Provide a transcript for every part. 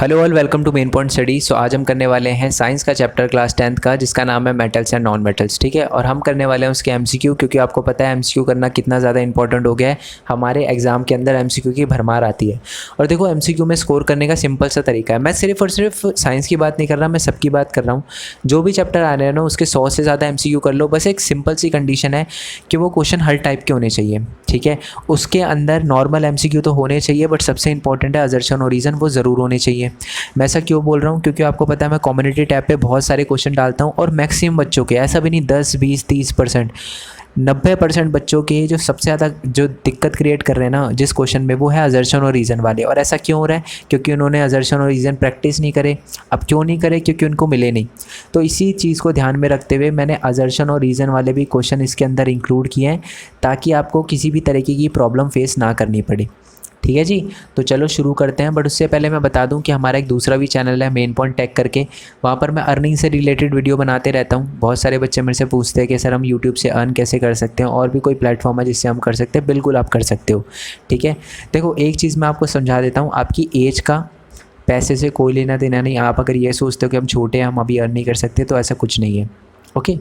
Hello all, welcome to main point study. So आज हम करने वाले हैं साइंस का चैप्टर क्लास 10th का, जिसका नाम है मेटल्स एंड नॉन मेटल्स। ठीक है, और हम करने वाले हैं उसके एमसीक्यू, क्योंकि आपको पता है एमसीक्यू करना कितना ज़्यादा इंपॉर्टेंट हो गया है। हमारे एग्जाम के अंदर एमसीक्यू की भरमार आती है। और देखो, एमसीक्यू में स्कोर करने का सिंपल सा तरीका है। मैं सिर्फ और सिर्फ साइंस की बात नहीं कर रहा, मैं सबकी बात कर रहा हूँ। जो भी चैप्टर आ रहे हैं ना, उसके 100 से ज़्यादा एमसीक्यू कर लो। बस एक सिंपल सी कंडीशन है कि वो क्वेश्चन हर टाइप के होने चाहिए। ठीक है, उसके अंदर नॉर्मल एमसीक्यू तो होने चाहिए, बट सबसे इंपॉर्टेंट है असर्शन और रीज़न, वो ज़रूर होने चाहिए। मैं ऐसा क्यों बोल रहा हूँ? क्योंकि आपको पता है मैं कम्युनिटी टैब पे बहुत सारे क्वेश्चन डालता हूँ, और मैक्सिमम बच्चों के, ऐसा भी नहीं 10 20 30%, 90% बच्चों के जो सबसे ज़्यादा जो दिक्कत क्रिएट कर रहे हैं ना जिस क्वेश्चन में, वो है असर्शन और रीज़न वाले। और ऐसा क्यों हो रहा है? क्योंकि उन्होंने असर्शन और रीज़न प्रैक्टिस नहीं करे। अब क्यों नहीं करे? क्योंकि उनको मिले नहीं। तो इसी चीज़ को ध्यान में रखते हुए मैंने असर्शन और रीज़न वाले भी क्वेश्चन इसके अंदर इंक्लूड किए हैं, ताकि आपको किसी भी तरीके की प्रॉब्लम फेस ना करनी पड़े। ठीक है जी, तो चलो शुरू करते हैं। बट उससे पहले मैं बता दूं कि हमारा एक दूसरा भी चैनल है, मेन पॉइंट टेक करके। वहाँ पर मैं अर्निंग से रिलेटेड वीडियो बनाते रहता हूँ। बहुत सारे बच्चे मेरे से पूछते हैं कि सर हम यूट्यूब से अर्न कैसे कर सकते हैं, और भी कोई प्लेटफॉर्म है जिससे हम कर सकते हैं? बिल्कुल आप कर सकते हो। ठीक है, देखो एक चीज़ मैं आपको समझा देता हूँ। आपकी एज का पैसे से कोई लेना देना नहीं। आप अगर ये सोचते हो कि हम छोटे हैं, हम अभी अर्न नहीं कर सकते, तो ऐसा कुछ नहीं है। ओके,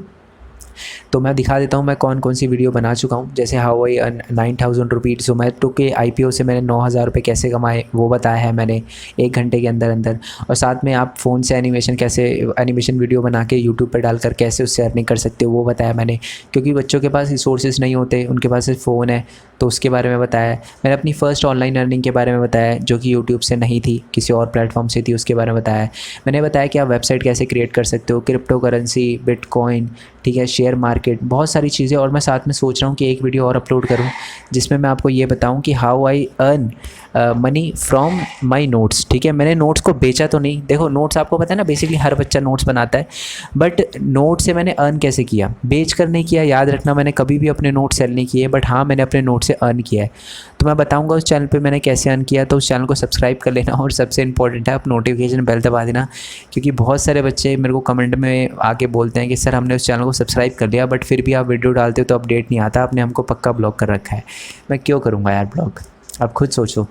तो मैं दिखा देता हूँ मैं कौन कौन सी वीडियो बना चुका हूँ। जैसे how I earn 9000 rupees Zomato के IPO से मैंने 9000 रुपये कैसे कमाए, वो बताया है मैंने 1 घंटे के अंदर अंदर। और साथ में आप फ़ोन से एनिमेशन वीडियो बना के यूट्यूब पर डालकर कैसे उससे अर्निंग कर सकते हो, वो बताया मैंने। क्योंकि बच्चों के पास रिसोर्सेज नहीं होते, उनके पास सिर्फ फ़ोन है, तो उसके बारे में बताया है मैंने। अपनी फ़र्स्ट ऑनलाइन अर्निंग के बारे में बताया, जो कि यूट्यूब से नहीं थी, किसी और प्लेटफॉर्म से थी, उसके बारे में बताया है मैंने। बताया कि आप वेबसाइट कैसे क्रिएट कर सकते हो, क्रिप्टो करेंसी, बिटकॉइन, ठीक है, शेयर मार्केट, बहुत सारी चीज़ें। और मैं साथ में सोच रहा हूँ कि एक वीडियो और अपलोड करूँ, जिसमें मैं आपको ये बताऊँ कि how I earn money from my notes. ठीक है, मैंने नोट्स को बेचा तो नहीं। देखो नोट्स आपको पता है ना, बेसिकली हर बच्चा नोट्स बनाता है, बट नोट से मैंने अर्न कैसे किया? बेच कर नहीं किया, याद रखना। मैंने कभी भी अपने नोट सेल नहीं किए, बट हाँ मैंने अपने नोट से अर्न किया है। तो मैं बताऊँगा उस चैनल पर मैंने कैसे अर्न किया। तो उस चैनल को सब्सक्राइब कर लेना, और सबसे इंपॉर्टेंट है आप नोटिफिकेशन बेल दबा देना। क्योंकि बहुत सारे बच्चे मेरे को कमेंट में आके बोलते हैं कि सर हमने उस चैनल को सब्सक्राइब कर लिया, बट फिर भी आप वीडियो डालते हो तो अपडेट नहीं आता, आपने हमको पक्का ब्लॉक कर रखा है। मैं क्यों करूँगा यार ब्लॉक? आप खुद सोचो।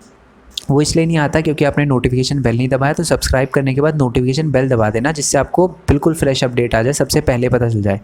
वो इसलिए नहीं आता क्योंकि आपने नोटिफिकेशन बेल नहीं दबाया। तो सब्सक्राइब करने के बाद नोटिफिकेशन बेल दबा देना, जिससे आपको बिल्कुल फ्रेश अपडेट आ जाए, सबसे पहले पता चल जाए।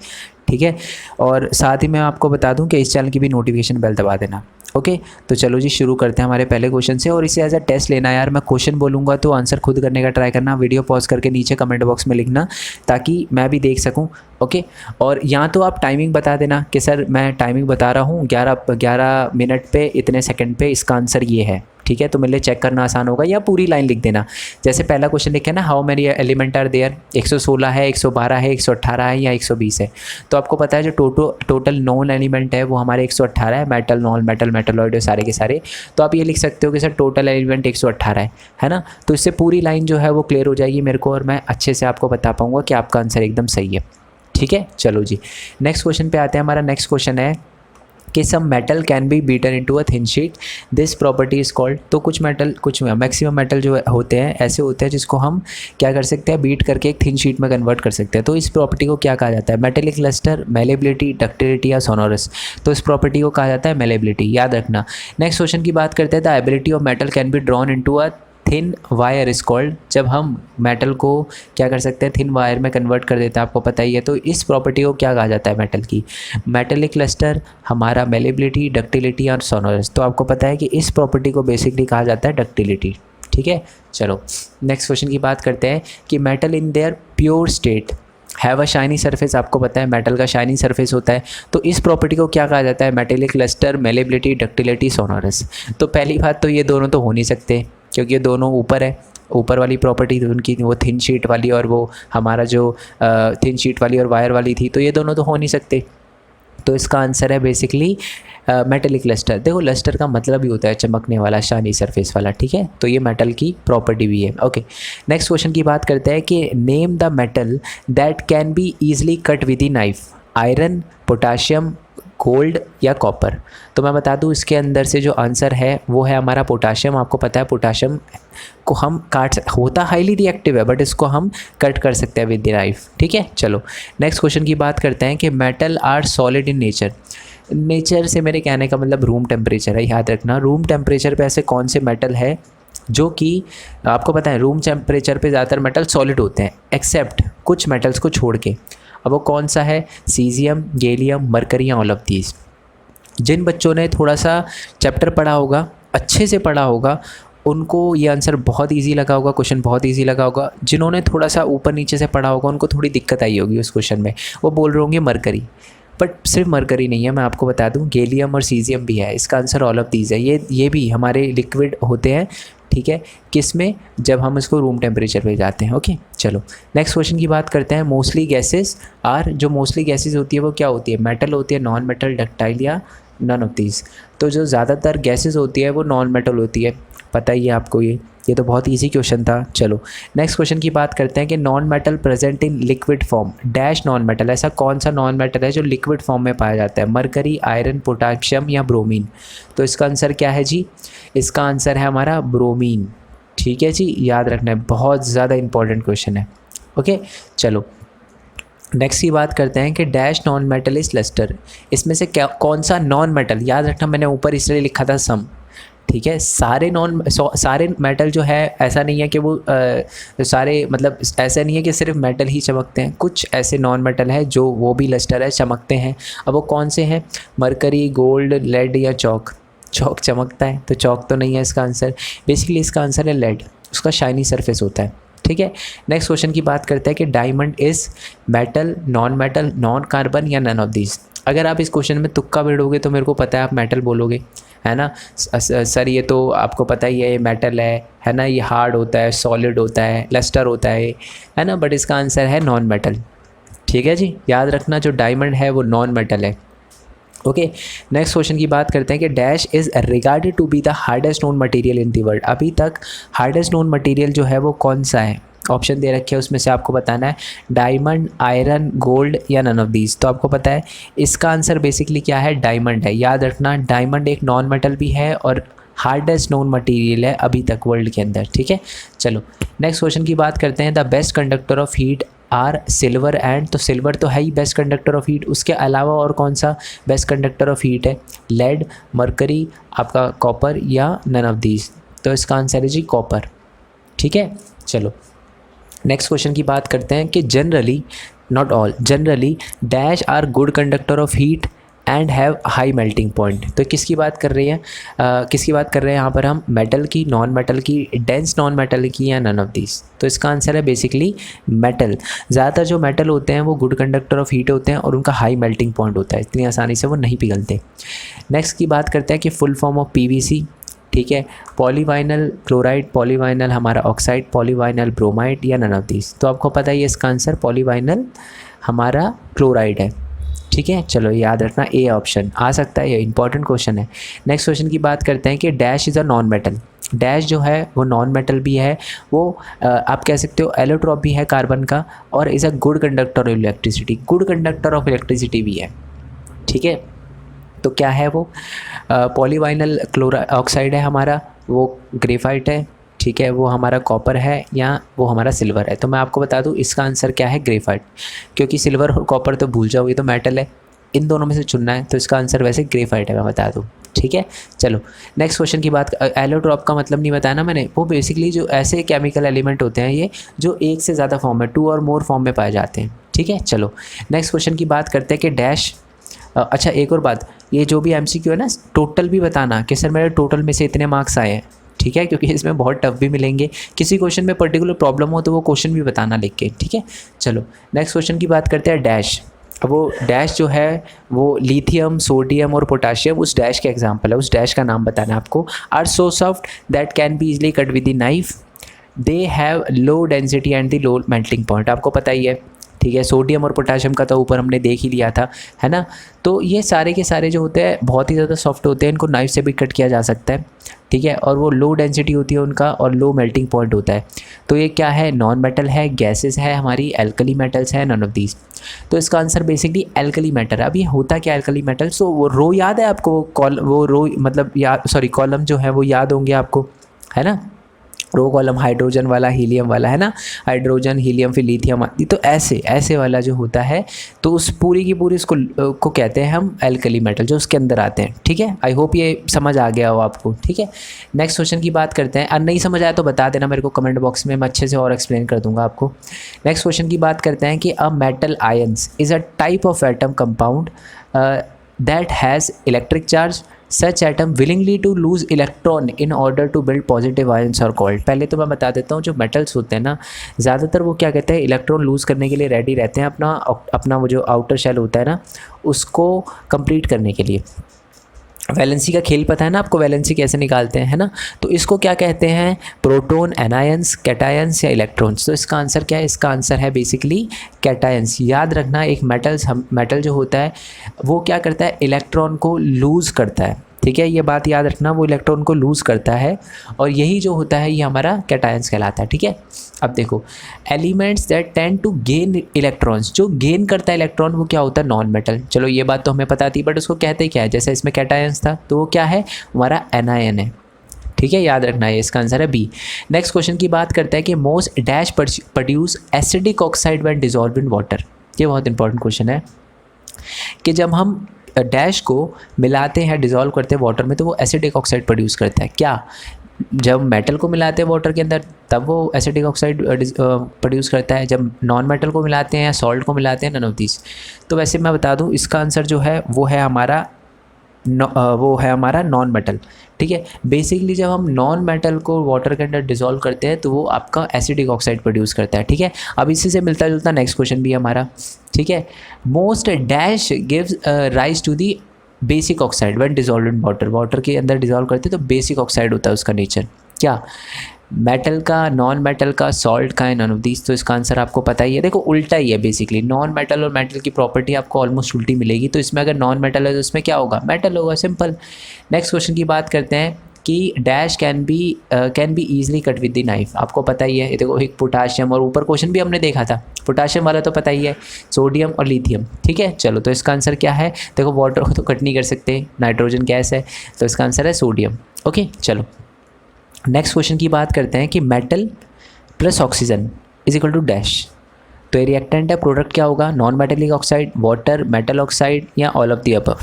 ठीक है, और साथ ही मैं आपको बता दूं कि इस चैनल की भी नोटिफिकेशन बेल दबा देना। ओके, तो चलो जी शुरू करते हैं हमारे पहले क्वेश्चन से। और इसे एज अ टेस्ट लेना यार, मैं क्वेश्चन बोलूँगा तो आंसर खुद करने का ट्राई करना। वीडियो पॉज करके नीचे कमेंट बॉक्स में लिखना, ताकि मैं भी देख सकूँ। ओके, और यहाँ तो आप टाइमिंग बता देना कि सर मैं टाइमिंग बता रहा हूँ 11 मिनट पे इतने सेकंड पे, इसका आंसर ये है। ठीक है, तो मेरे लिए चेक करना आसान होगा। या पूरी लाइन लिख देना, जैसे पहला क्वेश्चन लिखे ना, how many element are there, 116 है, 112 है, 118 है, या 120 है। तो आपको पता है जो टोटल नॉन एलिमेंट है वो हमारे 118 है। मेटल, नॉन मेटल, मेटलॉइड, सारे के सारे। तो आप ये लिख सकते हो कि सर टोटल एलिमेंट 118 है ना। तो इससे पूरी लाइन जो है वो क्लियर हो जाएगी मेरे को, और मैं अच्छे से आपको बता पाऊँगा कि आपका आंसर एकदम सही है। ठीक है, चलो जी नेक्स्ट क्वेश्चन पे आते हैं। हमारा नेक्स्ट क्वेश्चन है कि some metal can be beaten into a thin sheet, this property is called. तो कुछ मैक्सिमम मेटल जो होते हैं ऐसे होते हैं जिसको हम क्या कर सकते हैं, बीट करके एक थिन शीट में कन्वर्ट कर सकते हैं। तो इस प्रॉपर्टी को क्या कहा जाता है? मेटेलिक लस्टर, मेलेबिलिटी, डक्टिलिटी या सोनोरस। तो इस प्रॉपर्टी को कहा जाता है मेलेबिलिटी, याद रखना। नेक्स्ट क्वेश्चन की बात करते हैं। The ability of metal can be drawn into a thin wire is called. जब हम मेटल को क्या कर सकते हैं, थिन वायर में कन्वर्ट कर देते हैं, आपको पता ही है। तो इस प्रॉपर्टी को क्या कहा जाता है मेटल की? मेटेलिक क्लस्टर, हमारा मेलेबिलिटी, डक्टिलिटी और सोनोरस। तो आपको पता है कि इस प्रॉपर्टी को बेसिकली कहा जाता है डक्टिलिटी। ठीक है, चलो नेक्स्ट क्वेश्चन की बात करते हैं कि metal in their pure state have a shiny surface. आपको पता है मेटल का शाइनी सरफेस होता है। तो इस प्रॉपर्टी को क्या कहा जाता है? Metallic cluster, malleability, ductility, sonorous. तो पहली बात तो ये दोनों तो हो नहीं सकते, क्योंकि ये दोनों ऊपर है। ऊपर वाली प्रॉपर्टी उनकी वो थिन शीट वाली, और वो हमारा जो थिन शीट वाली और वायर वाली थी, तो ये दोनों तो हो नहीं सकते। तो इसका आंसर है बेसिकली मेटेलिक लस्टर। देखो लस्टर का मतलब ही होता है चमकने वाला, शाइनी सरफेस वाला। ठीक है, तो ये मेटल की प्रॉपर्टी भी है। ओके, नेक्स्ट क्वेश्चन की बात करते हैं कि name the metal that can be easily cut with the knife, iron, potassium, gold या कॉपर। तो मैं बता दूं इसके अंदर से जो आंसर है वो है हमारा पोटाशियम। आपको पता है पोटाशियम को हम होता हाईली रिएक्टिव है, बट इसको हम कट कर सकते हैं विद द नाइफ। ठीक है, चलो नेक्स्ट क्वेश्चन की बात करते हैं कि metal are solid in nature. Nature से मेरे कहने का मतलब रूम टेम्परेचर है, याद रखना। रूम टेम्परेचर पे ऐसे कौन से मेटल है जो कि आपको पता है रूम टेम्परेचर पे ज़्यादातर मेटल सॉलिड होते हैं एक्सेप्ट कुछ मेटल्स को छोड़ के। अब वो कौन सा है? सीजियम, गैलियम, मरकरी या ऑल ऑफ दीज। जिन बच्चों ने थोड़ा सा चैप्टर पढ़ा होगा, अच्छे से पढ़ा होगा, उनको ये आंसर बहुत इजी लगा होगा, क्वेश्चन बहुत इजी लगा होगा। जिन्होंने थोड़ा सा ऊपर नीचे से पढ़ा होगा उनको थोड़ी दिक्कत आई होगी उस क्वेश्चन में, वो बोल रहे होंगे मरकरी। बट सिर्फ मरकरी नहीं है, मैं आपको बता दूं गैलियम और सीजियम भी है। इसका आंसर ऑल ऑफ दीज है। ये भी हमारे लिक्विड होते हैं, ठीक है, किस में? जब हम इसको रूम टेम्परेचर पे जाते हैं। ओके, चलो नेक्स्ट क्वेश्चन की बात करते हैं। मोस्टली गैसेस आर, जो मोस्टली गैसेस होती है वो क्या होती है? मेटल होती है, नॉन मेटल, डक्टाइल या नन ऑफ दीज। तो जो ज़्यादातर गैसेस होती है वो नॉन मेटल होती है, पता ही है आपको। ये तो बहुत इजी क्वेश्चन था। चलो नेक्स्ट क्वेश्चन की बात करते हैं कि non metal present in liquid form dash non metal. ऐसा कौन सा नॉन मेटल है जो लिक्विड फॉर्म में पाया जाता है? मरकरी, आयरन, पोटाशियम या ब्रोमीन। तो इसका आंसर क्या है जी? इसका आंसर है हमारा ब्रोमीन। ठीक है जी, याद रखना है, बहुत ज़्यादा इंपॉर्टेंट क्वेश्चन है। ओके, चलो नेक्स्ट की बात करते हैं कि dash non metal is lustre. इसमें से क्या कौन सा नॉन मेटल? याद रखना, मैंने ऊपर इसलिए लिखा था सम, ठीक है। सारे मेटल जो है, ऐसा नहीं है कि वो सारे, मतलब ऐसा नहीं है कि सिर्फ मेटल ही चमकते हैं। कुछ ऐसे नॉन मेटल है जो वो भी लस्टर है, चमकते हैं। अब वो कौन से हैं? मरकरी, गोल्ड, लेड या चौक। चौक चमकता है तो चौक तो नहीं है इसका आंसर। बेसिकली इसका आंसर है लेड, उसका शाइनी सरफेस होता है। ठीक है, नेक्स्ट क्वेश्चन की बात करते हैं कि diamond is metal, non carbon या नन ऑफ दीज। अगर आप इस क्वेश्चन में तुक्का भिड़ोगे तो मेरे को पता है आप मेटल बोलोगे, है ना। सर ये तो आपको पता ही है, ये मेटल है ना, ये हार्ड होता है, सॉलिड होता है, लस्टर होता है ना। बट इसका आंसर है नॉन मेटल। ठीक है जी, याद रखना, जो डायमंड है वो नॉन मेटल है। ओके, नेक्स्ट क्वेश्चन की बात करते हैं कि dash is regarded to be the hardest known material in the world. अभी तक हार्डेस्ट नोन मटेरियल जो है वो कौन सा है? ऑप्शन दे रखे हैं, उसमें से आपको बताना है डायमंड, आयरन, गोल्ड या नन ऑफ दीज। तो आपको पता है इसका आंसर बेसिकली क्या है? डायमंड है। याद रखना, डायमंड एक नॉन मेटल भी है और हार्डेस्ट नोन मटेरियल है अभी तक वर्ल्ड के अंदर। ठीक है, चलो नेक्स्ट क्वेश्चन की बात करते हैं। The best conductor of heat are silver and, तो सिल्वर तो है ही बेस्ट कंडक्टर ऑफ हीट, उसके अलावा और कौन सा बेस्ट कंडक्टर ऑफ हीट है? लेड, मरकरी, आपका कॉपर या नन ऑफ दीज। तो इसका आंसर है जी कॉपर। ठीक है, चलो नेक्स्ट क्वेश्चन की बात करते हैं कि generally, not all, generally dash are good conductor of heat and have high melting point. तो किसकी बात कर रही है? किसकी बात कर रहे हैं यहाँ पर हम? मेटल की, नॉन मेटल की, डेंस नॉन मेटल की या नन ऑफ दिस। तो इसका आंसर है बेसिकली मेटल। ज़्यादातर जो मेटल होते हैं वो गुड कंडक्टर ऑफ हीट होते हैं और उनका हाई मेल्टिंग पॉइंट होता है, इतनी आसानी से वो नहीं पिघलते। नेक्स्ट की बात करते हैं कि फुल फॉर्म ऑफ पीवीसी। ठीक है, पॉलीवाइनल क्लोराइड, पॉलीवाइनल हमारा ऑक्साइड, पॉलीवाइनल ब्रोमाइड या नन ऑफ दिस। तो आपको पता है इसका आंसर पॉलीवाइनल हमारा क्लोराइड है। ठीक है, चलो याद रखना, ए ऑप्शन आ सकता है, ये इंपॉर्टेंट क्वेश्चन है। नेक्स्ट क्वेश्चन की बात करते हैं कि dash is a non metal. Dash जो है वो नॉन मेटल भी है, वो आप कह सकते हो एलोट्रॉप भी है कार्बन का, और is a good conductor of electricity. Good conductor of electricity भी है। ठीक है, तो क्या है वो? पॉलीवाइनल ऑक्साइड है हमारा, वो ग्रेफाइट है। ठीक है, वो हमारा कॉपर है या वो हमारा सिल्वर है। तो मैं आपको बता दूं इसका आंसर क्या है? ग्रेफाइट, क्योंकि सिल्वर और कॉपर तो भूल जाओ, ये तो मेटल है, इन दोनों में से चुनना है। तो इसका आंसर वैसे ग्रेफाइट है, मैं बता दूं। ठीक है, चलो नेक्स्ट क्वेश्चन की बात। एलोट्रॉप का मतलब नहीं बताया ना मैंने, वो बेसिकली जो ऐसे केमिकल एलिमेंट होते हैं ये जो एक से ज़्यादा फॉर्म में, 2 और मोर फॉर्म में पाए जाते हैं। ठीक है, चलो नेक्स्ट क्वेश्चन की बात करते हैं कि डैश। अच्छा एक और बात, ये जो भी एमसीक्यू है ना, टोटल भी बताना कि सर मेरे टोटल में से इतने मार्क्स आए हैं। ठीक है, क्योंकि इसमें बहुत टफ भी मिलेंगे। किसी क्वेश्चन में पर्टिकुलर प्रॉब्लम हो तो वो क्वेश्चन भी बताना लिख के। ठीक है, चलो नेक्स्ट क्वेश्चन की बात करते हैं डैश। अब वो डैश जो है वो लिथियम, सोडियम और पोटाशियम उस डैश के एग्जाम्पल है, उस डैश का नाम बताना है आपको। Are so soft that can be easily cut with the knife, they have low density and the low melting point. आपको पता ही है। ठीक है, सोडियम और पोटाशियम का तो ऊपर हमने देख ही लिया था, है ना। तो ये सारे के सारे जो होते हैं बहुत ही ज़्यादा सॉफ्ट होते हैं, इनको नाइफ से भी कट किया जा सकता है। ठीक है, और वो लो डेंसिटी होती है उनका और लो मेल्टिंग पॉइंट होता है। तो ये क्या है? नॉन मेटल है, गैसेस है हमारी, एल्कली मेटल्स है, नन ऑफ दीज। तो इसका आंसर बेसिकली एल्कली मेटल। अब ये होता क्या एल्कली मेटल? सो वो रो याद है आपको? वो रो मतलब याद, सॉरी कॉलम जो है वो याद होंगे आपको, है ना। रो कॉलम हाइड्रोजन वाला, हीलियम वाला, है ना, हाइड्रोजन हीलियम फिर लिथियम आती, तो ऐसे ऐसे वाला जो होता है तो उस पूरी की पूरी इसको को कहते हैं हम एल्कली मेटल जो उसके अंदर आते हैं। ठीक है, आई होप ये समझ आ गया हो आपको। ठीक है, नेक्स्ट क्वेश्चन की बात करते हैं। नहीं समझ आया तो बता देना मेरे को कमेंट बॉक्स में, मैं अच्छे से और एक्सप्लेन कर दूंगा आपको। नेक्स्ट क्वेश्चन की बात करते हैं कि a metal ions is a type of atom compound that has electric charge. Such atom willingly to lose electron in order to build positive ions are called. पहले तो मैं बता देता हूँ, जो मेटल्स होते हैं ना ज़्यादातर वो क्या कहते हैं, इलेक्ट्रॉन लूज़ करने के लिए रेडी रहते हैं, अपना वो जो आउटर शेल होता है ना उसको कंप्लीट करने के लिए। वैलेंसी का खेल पता है ना आपको, वैलेंसी कैसे निकालते हैं, है ना, तो इसको क्या कहते हैं, प्रोटॉन, एनायंस, कैटायंस या इलेक्ट्रॉन्स। तो इसका आंसर क्या है, इसका आंसर है बेसिकली कैटायंस। याद रखना, एक मेटल जो होता है वो क्या करता है, इलेक्ट्रॉन को लूज़ करता है। ठीक है, ये बात याद रखना, वो इलेक्ट्रॉन को लूज़ करता है और यही जो होता है ये हमारा कैटायंस कहलाता है। ठीक है, अब देखो, elements that tend to gain electrons, जो गेन करता है इलेक्ट्रॉन वो क्या होता है, नॉन मेटल। चलो ये बात तो हमें पता थी, बट उसको कहते क्या है, जैसे इसमें कैटायंस था तो वो क्या है, हमारा एनायन है। ठीक है, याद रखना है, इसका आंसर है बी। नेक्स्ट क्वेश्चन की बात करते हैं कि most dash produce acidic oxide when dissolve in water. ये बहुत इंपॉर्टेंट क्वेश्चन है कि जब हम डैश को मिलाते हैं, डिज़ोल्व करते हैं वाटर में, तो वो एसिडिक ऑक्साइड प्रोड्यूस करता है। क्या, जब मेटल को मिलाते हैं वाटर के अंदर तब वो एसिडिक ऑक्साइड प्रोड्यूस करता है, जब नॉन मेटल को मिलाते हैं या सॉल्ट को मिलाते हैं, नन ऑफ दीज। तो वैसे मैं बता दूं, इसका आंसर जो है वो है हमारा नॉन मेटल। ठीक है, बेसिकली जब हम नॉन मेटल को वाटर के अंदर डिसॉल्व करते हैं तो वो आपका एसिडिक ऑक्साइड प्रोड्यूस करता है। ठीक है, अब इसी से मिलता जुलता नेक्स्ट क्वेश्चन भी है हमारा। ठीक है, most dash gives rise to the basic oxide when dissolved in water. Water के अंदर डिसॉल्व करते हैं तो बेसिक ऑक्साइड होता है उसका नेचर। क्या, मेटल का, नॉन मेटल का, सॉल्ट का, नन ऑफ दीज। तो इसका आंसर आपको पता ही है, देखो उल्टा ही है बेसिकली, नॉन मेटल और मेटल की प्रॉपर्टी आपको ऑलमोस्ट उल्टी मिलेगी। तो इसमें अगर नॉन मेटल है तो इसमें क्या होगा, मेटल होगा, सिंपल। नेक्स्ट क्वेश्चन की बात करते हैं कि dash can be easily cut with the knife. आपको पता ही है, देखो एक पोटाशियम, और ऊपर क्वेश्चन भी हमने देखा था, पोटाशियम वाला तो पता ही है, सोडियम और लिथियम। ठीक है, चलो तो इसका आंसर क्या है, देखो वाटर को तो कट नहीं कर सकते, नाइट्रोजन गैस है, तो इसका आंसर है सोडियम। ओके, चलो नेक्स्ट क्वेश्चन की बात करते हैं कि metal plus oxygen is equal to dash. तो ये रिएक्टेंट है, प्रोडक्ट क्या होगा, non metallic oxide, water, metal oxide या ऑल ऑफ दी अबव।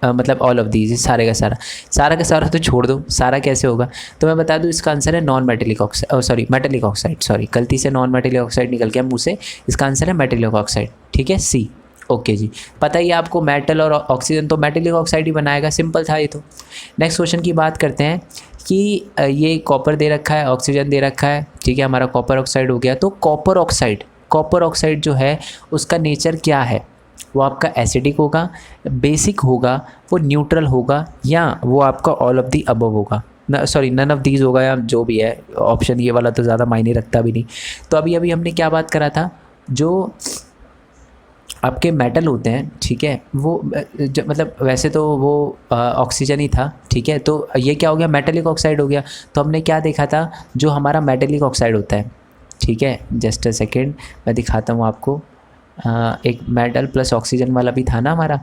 मतलब ऑल ऑफ दीज, सारे का सारा तो छोड़ दो, सारा कैसे होगा, तो मैं बता दूं इसका आंसर है non metallic oxide, metallic oxide, sorry गलती से नॉन मेटेलिक ऑक्साइड निकल गया मुँह से, इसका आंसर है मेटेलिक ऑक्साइड। ठीक है, सी। ओके जी, पता ही है आपको, मेटल और ऑक्सीजन तो मेटेलिक ऑक्साइड ही बनाएगा, सिंपल था ये तो। नेक्स्ट क्वेश्चन की बात करते हैं कि ये कॉपर दे रखा है, ऑक्सीजन दे रखा है। ठीक है, हमारा कॉपर ऑक्साइड हो गया, तो कॉपर ऑक्साइड जो है उसका नेचर क्या है, वो आपका एसिडिक होगा, बेसिक होगा, वो न्यूट्रल होगा, या वो आपका ऑल ऑफ दी अबव होगा, सॉरी नन ऑफ दीज होगा, या जो भी है ऑप्शन ये वाला तो ज़्यादा मायने रखता भी नहीं। तो अभी हमने क्या बात करा था, जो आपके मेटल होते हैं, ठीक है, वो मतलब वैसे तो वो ऑक्सीजन ही था। ठीक है, तो ये क्या हो गया, मेटेलिक ऑक्साइड हो गया। तो हमने क्या देखा था, जो हमारा मेटेलिक ऑक्साइड होता है, ठीक है, जस्ट अ सेकेंड मैं दिखाता हूँ आपको, एक मेटल प्लस ऑक्सीजन वाला भी था ना हमारा।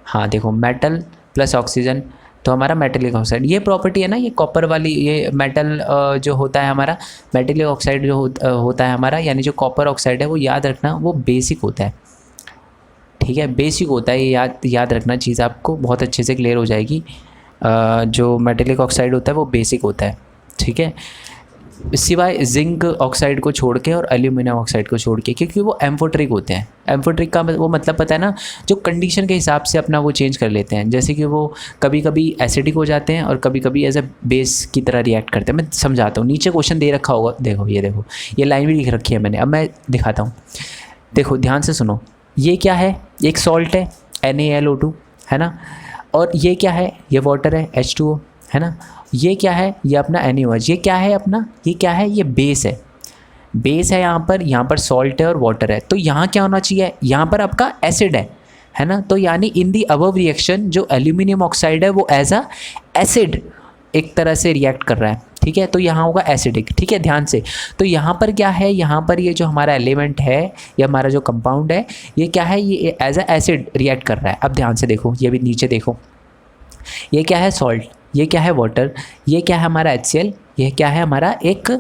हाँ देखो, मेटल प्लस ऑक्सीजन, तो हमारा मेटेलिक ऑक्साइड, ये प्रॉपर्टी है ना, ये कॉपर वाली, ये मेटल जो होता है हमारा, मेटेलिक ऑक्साइड जो होता है हमारा, यानी जो कॉपर ऑक्साइड है वो याद रखना वो बेसिक होता है। ठीक है, बेसिक होता है, ये याद रखना, चीज़ आपको बहुत अच्छे से क्लियर हो जाएगी। जो मेटेलिक ऑक्साइड होता है वो बेसिक होता है। ठीक है, सिवाय जिंक ऑक्साइड को छोड़ के और एल्यूमिनियम ऑक्साइड को छोड़ के, क्योंकि वो एम्फोट्रिक होते हैं। एम्फोट्रिक का वो मतलब पता है ना, जो कंडीशन के हिसाब से अपना वो चेंज कर लेते हैं, जैसे कि वो कभी कभी एसिडिक हो जाते हैं और कभी कभी एज अ बेस की तरह रिएक्ट करते हैं। मैं समझाता हूँ, नीचे क्वेश्चन दे रखा होगा, देखो ये लाइन भी लिख रखी है मैंने, अब मैं दिखाता हूँ। देखो ध्यान से सुनो, ये क्या है, एक सॉल्ट है NaLO2, है ना, और ये क्या है, ये वाटर है H2O, है ना, ये क्या है, ये अपना NaOH, ये क्या है अपना, ये क्या है, ये बेस है, यहाँ पर सॉल्ट है और वाटर है। तो यहाँ क्या होना चाहिए, यहाँ पर आपका एसिड है ना, तो यानी इन दी अबव रिएक्शन जो एल्यूमिनियम ऑक्साइड है वो एज अ एसिड एक तरह से रिएक्ट कर रहा है। ठीक है, तो यहाँ होगा एसिडिक। ठीक है, ध्यान से, तो यहाँ पर क्या है, यहाँ पर ये जो हमारा एलिमेंट है या हमारा जो कंपाउंड है, ये क्या है, ये एज अ एसिड रिएक्ट कर रहा है। अब ध्यान से देखो, ये भी नीचे देखो, ये क्या है, सॉल्ट, ये क्या है, वाटर, ये क्या है हमारा HCl, यह क्या है हमारा एक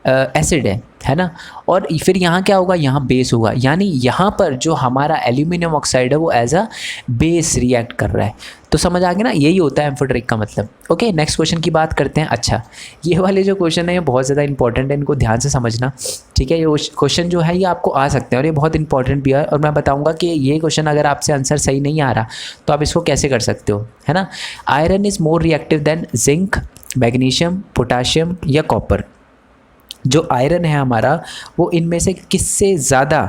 एसिड है ना। और फिर यहाँ क्या होगा, यहाँ बेस होगा, यानी यहाँ पर जो हमारा एल्यूमिनियम ऑक्साइड है वो एज अ बेस रिएक्ट कर रहा है। तो समझ आ गया ना, यही होता है एम्फोटेरिक का मतलब। ओके, नेक्स्ट क्वेश्चन की बात करते हैं। अच्छा, ये वाले जो क्वेश्चन है ये बहुत ज़्यादा इंपॉर्टेंट है, इनको ध्यान से समझना, ठीक है। ये क्वेश्चन जो है ये आपको आ सकते हैं और ये बहुत इंपॉर्टेंट भी है, और मैं बताऊंगा कि ये क्वेश्चन अगर आपसे आंसर सही नहीं आ रहा तो आप इसको कैसे कर सकते हो, है ना। Iron is more reactive then zinc, magnesium, potassium या कॉपर। जो आयरन है हमारा वो इनमें से किससे ज़्यादा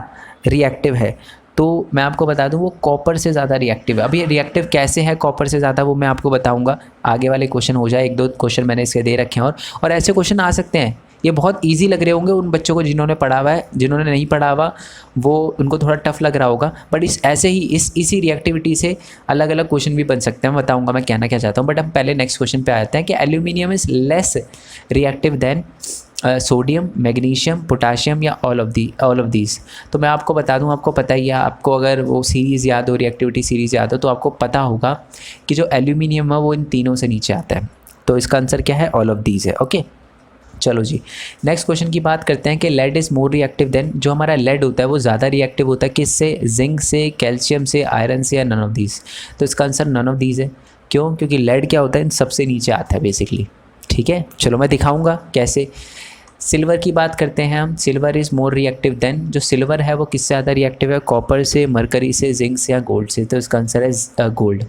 रिएक्टिव है, तो मैं आपको बता दूं वो कॉपर से ज़्यादा रिएक्टिव है। अभी रिएक्टिव कैसे है कॉपर से ज़्यादा वो मैं आपको बताऊंगा, आगे वाले क्वेश्चन हो जाए, एक दो क्वेश्चन मैंने इसके दे रखे हैं। और ऐसे क्वेश्चन आ सकते हैं, ये बहुत इजी लग रहे होंगे उन बच्चों को जिन्होंने पढ़ा हुआ है, जिन्होंने नहीं पढ़ा हुआ वो उनको थोड़ा टफ लग रहा होगा, बट ऐसे ही इसी रिएक्टिविटी से अलग अलग क्वेश्चन भी बन सकते हैं। मैं बताऊंगा मैं कहना क्या चाहता हूँ, बट हम पहले नेक्स्ट क्वेश्चन पे आते हैं कि aluminium is less reactive than sodium, magnesium, potassium या ऑल ऑफ दीज। तो मैं आपको बता दूं, आपको पता ही है, आपको अगर वो सीरीज़ याद हो, रिएक्टिविटी सीरीज़ याद हो, तो आपको पता होगा कि जो एल्यूमिनियम है वो इन तीनों से नीचे आता है। तो इसका आंसर क्या है, ऑल ऑफ दीज है। ओके, चलो जी, नेक्स्ट क्वेश्चन की बात करते हैं कि lead is more reactive than, जो हमारा लेड होता है वो ज़्यादा रिएक्टिव होता है किससे, जिंक से, कैल्शियम से, आयरन से या नन ऑफ दीज। तो इसका आंसर नन ऑफ दीज है। क्यों, क्योंकि लेड क्या होता है इन सबसे नीचे आता है बेसिकली, ठीक है। चलो मैं दिखाऊंगा कैसे। सिल्वर की बात करते हैं हम, silver is more reactive than, जो सिल्वर है वो किससे ज़्यादा रिएक्टिव है, कॉपर से, मरकरी से, जिंक से या गोल्ड से। तो इसका आंसर है गोल्ड,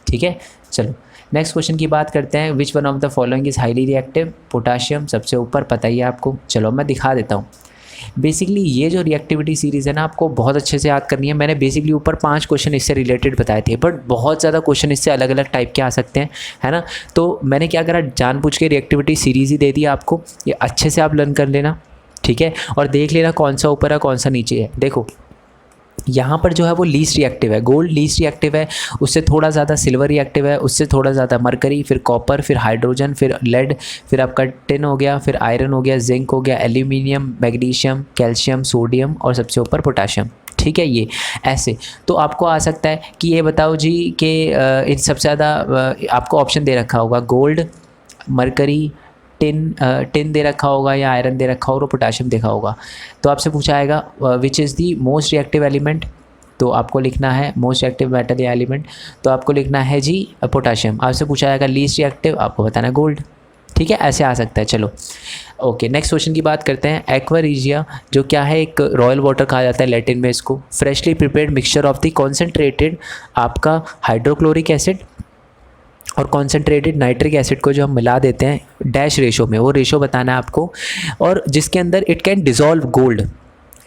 ठीक है। चलो नेक्स्ट क्वेश्चन की बात करते हैं, which one of the following is highly reactive, potassium सबसे ऊपर, पता ही है आपको। चलो मैं दिखा देता हूँ। बेसिकली ये जो रिएक्टिविटी सीरीज़ है ना आपको बहुत अच्छे से याद करनी है। मैंने बेसिकली ऊपर 5 क्वेश्चन इससे रिलेटेड बताए थे, बट बहुत ज़्यादा क्वेश्चन इससे अलग अलग टाइप के आ सकते हैं, है ना। तो मैंने क्या करा, जानबूझ के रिएक्टिविटी सीरीज़ ही दे दी आपको, ये अच्छे से आप लर्न कर लेना, ठीक है। और देख लेना कौन सा ऊपर है कौन सा नीचे है। देखो यहाँ पर जो है वो लीस्ट रिएक्टिव है, गोल्ड लीस्ट रिएक्टिव है, उससे थोड़ा ज़्यादा सिल्वर रिएक्टिव है, उससे थोड़ा ज़्यादा मरकरी, फिर कॉपर, फिर हाइड्रोजन, फिर लेड, फिर आपका टिन हो गया, फिर आयरन हो गया, जिंक हो गया, एल्यूमिनियम, मैग्नीशियम, कैल्शियम, सोडियम और सबसे ऊपर पोटाशियम, ठीक है। ये ऐसे तो आपको आ सकता है कि ये बताओ जी कि इन सबसे ज़्यादा आपको ऑप्शन दे रखा होगा गोल्ड, मरकरी, टिन दे रखा होगा या आयरन दे रखा होगा और पोटाशियम देखा होगा। तो आपसे पूछा आएगा which is the most reactive element, तो आपको लिखना है मोस्ट रिएक्टिव मेटल या एलिमेंट, तो आपको लिखना है जी पोटाशियम। आपसे पूछा जाएगा लीस्ट रिएक्टिव, आपको बताना है गोल्ड, ठीक है। ऐसे आ सकता है। चलो ओके, नेक्स्ट क्वेश्चन की बात करते हैं। एक्वा रीजिया जो क्या है, एक रॉयल वाटर कहा जाता है लैटिन में इसको, freshly prepared mixture of the concentrated आपका हाइड्रोक्लोरिक एसिड और कॉन्सेंट्रेटेड नाइट्रिक एसिड को जो हम मिला देते हैं डैश रेशो में, वो रेशो बताना है आपको, और जिसके अंदर इट कैन डिज़ोल्व गोल्ड,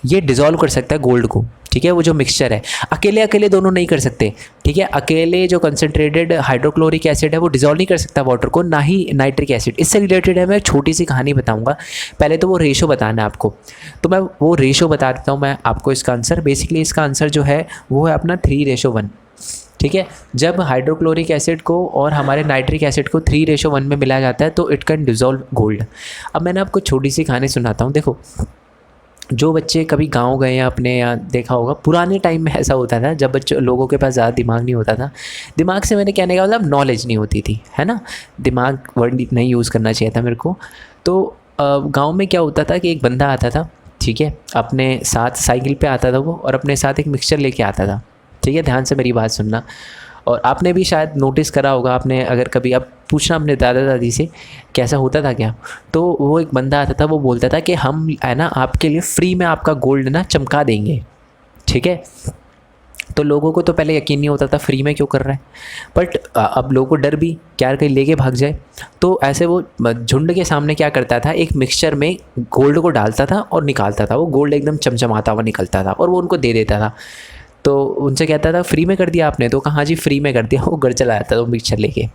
ये डिज़ोल्व कर सकता है गोल्ड को, ठीक है। वो जो मिक्सचर है अकेले अकेले दोनों नहीं कर सकते, ठीक है। अकेले जो कंसनट्रेटेड हाइड्रोक्लोरिक एसिड है वो डिज़ोल्व नहीं कर सकता वाटर को, ना ही नाइट्रिक एसिड। इससे रिलेटेड है मैं एक छोटी सी कहानी बताऊंगा, पहले तो वो रेशो बताना है आपको, तो मैं वो रेशो बता देता हूँ मैं आपको इसका आंसर। बेसिकली इसका आंसर जो है वो है अपना 3:1, ठीक है। जब हाइड्रोक्लोरिक एसिड को और हमारे नाइट्रिक एसिड को 3:1 में मिलाया जाता है तो इट कैन डिज़ोल्व गोल्ड। अब मैंने आपको छोटी सी कहानी सुनाता हूँ। देखो जो बच्चे कभी गांव गए हैं अपने, यहाँ देखा होगा पुराने टाइम में ऐसा होता था जब बच्चों लोगों के पास ज़्यादा दिमाग नहीं होता था। दिमाग से मैंने कहने का मतलब नॉलेज नहीं होती थी, है ना, दिमाग वर्ड नहीं यूज़ करना चाहिए था मेरे को। तो गांव में क्या होता था कि एक बंदा आता था, ठीक है, अपने साथ साइकिल पे आता था वो, और अपने साथ एक मिक्सचर लेके आता था, ठीक है। ध्यान से मेरी बात सुनना, और आपने भी शायद नोटिस करा होगा, आपने अगर कभी आप पूछना अपने दादा दादी से कैसा होता था क्या, तो वो एक बंदा आता था, वो बोलता था कि हम है ना आपके लिए फ्री में आपका गोल्ड ना चमका देंगे, ठीक है। तो लोगों को तो पहले यकीन नहीं होता था फ्री में क्यों कर रहा है, बट अब लोगों को डर भी क्या कहीं लेके भाग जाए, तो ऐसे वो झुंड के सामने क्या करता था, एक मिक्सचर में गोल्ड को डालता था और निकालता था, वो गोल्ड एकदम चमचमाता हुआ निकलता था और वो उनको दे देता था। तो उनसे कहता था फ्री में कर दिया आपने, तो कहा जी फ्री में कर दिया। वो घर चला जाता था वो मिक्सचर लेके।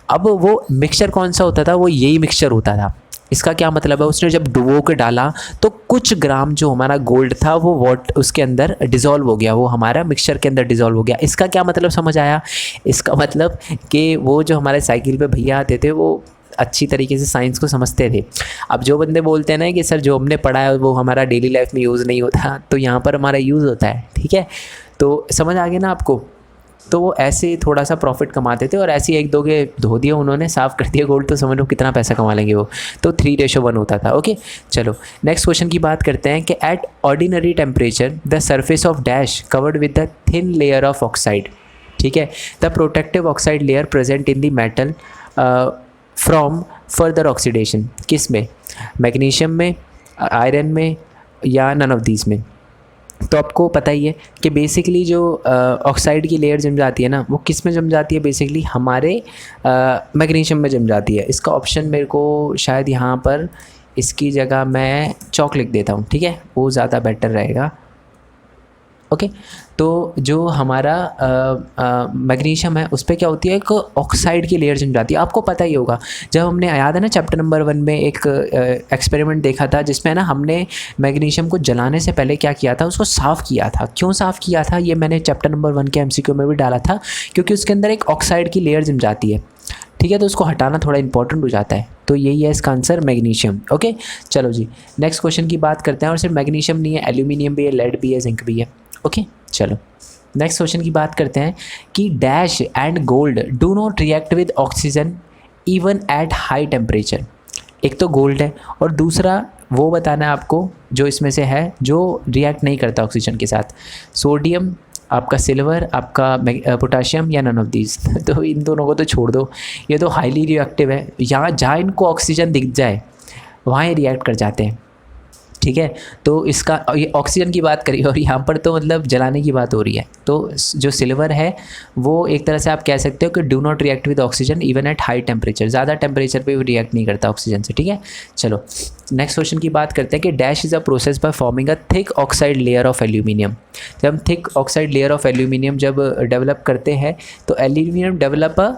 अब वो मिक्सचर कौन सा होता था, वो यही मिक्सचर होता था। इसका क्या मतलब है, उसने जब डुबो के डाला तो कुछ ग्राम जो हमारा गोल्ड था वो उसके अंदर डिज़ोल्व हो गया, वो हमारा मिक्सचर के अंदर डिज़ोल्व हो गया। इसका क्या मतलब समझ आया, इसका मतलब कि वो जो हमारे साइकिल पे भैया आते थे वो अच्छी तरीके से साइंस को समझते थे। अब जो बंदे बोलते हैं ना कि सर जो हमने पढ़ा है वो हमारा डेली लाइफ में यूज़ नहीं होता, तो यहाँ पर हमारा यूज़ होता है, ठीक है। तो समझ आ गया ना आपको। तो वो ऐसे थोड़ा सा प्रॉफिट कमाते थे और ऐसे ही एक दो के धो दिया उन्होंने, साफ़ कर दिया गोल्ड, तो समझ लो कितना पैसा कमा लेंगे वो। तो 3:1 होता था। ओके, चलो नेक्स्ट क्वेश्चन की बात करते हैं कि at ordinary temperature the surface of dash covered with the thin layer of oxide, ठीक है, the protective oxide layer present in the metal from further oxidation. किस में? मैग्नीशियम में, आयरन में, या नन ऑफ दीज में। तो आपको पता ही है कि बेसिकली जो ऑक्साइड की लेयर जम जाती है ना, वो किस में जम जाती है? बेसिकली हमारे मैग्नीशियम में जम जाती है। इसका ऑप्शन मेरे को शायद यहाँ पर इसकी जगह मैं चौक लिख देता हूँ, ठीक है, वो ज़्यादा बेटर रहेगा। ओके, तो जो हमारा मैग्नीशियम है उस पर क्या होती है, एक ऑक्साइड की लेयर जम जाती है। आपको पता ही होगा, जब हमने, याद है ना, चैप्टर नंबर 1 में एक एक्सपेरिमेंट देखा था जिसमें ना हमने मैग्नीशियम को जलाने से पहले क्या किया था, उसको साफ़ किया था। क्यों साफ़ किया था ये मैंने चैप्टर नंबर 1 के MCQ में भी डाला था, क्योंकि उसके अंदर एक ऑक्साइड की लेयर जम जाती है, ठीक है, तो उसको हटाना थोड़ा इंपॉर्टेंट हो जाता है। तो यही है इसका आंसर, मैग्नीशियम। ओके, चलो जी नेक्स्ट क्वेश्चन की बात करते हैं। और सिर्फ मैग्नीशियम नहीं है, एल्यूमिनियम भी है, लेड भी है, जिंक भी है। ओके, चलो नेक्स्ट क्वेश्चन की बात करते हैं कि dash and gold do not react with oxygen even at high temperature. एक तो गोल्ड है और दूसरा वो बताना है आपको जो इसमें से है जो रिएक्ट नहीं करता ऑक्सीजन के साथ। सोडियम, आपका सिल्वर, आपका पोटाशियम, या नन ऑफ दीज। तो इन दोनों को तो छोड़ दो, ये तो हाईली रिएक्टिव है। यहाँ जहाँ इनको ऑक्सीजन दिख जाए वहाँ ये रिएक्ट कर जाते हैं, ठीक है। तो इसका, ये ऑक्सीजन की बात करी और यहाँ पर तो मतलब जलाने की बात हो रही है। तो जो सिल्वर है वो एक तरह से आप कह सकते हो कि do not react with oxygen even at high temperature, ज़्यादा टेम्परेचर पे भी रिएक्ट नहीं करता ऑक्सीजन से, ठीक है। चलो नेक्स्ट क्वेश्चन की बात करते हैं कि dash is a process by forming a thick oxide layer of aluminium. जब हम thick oxide layer of aluminium जब डेवलप करते हैं तो aluminium develop a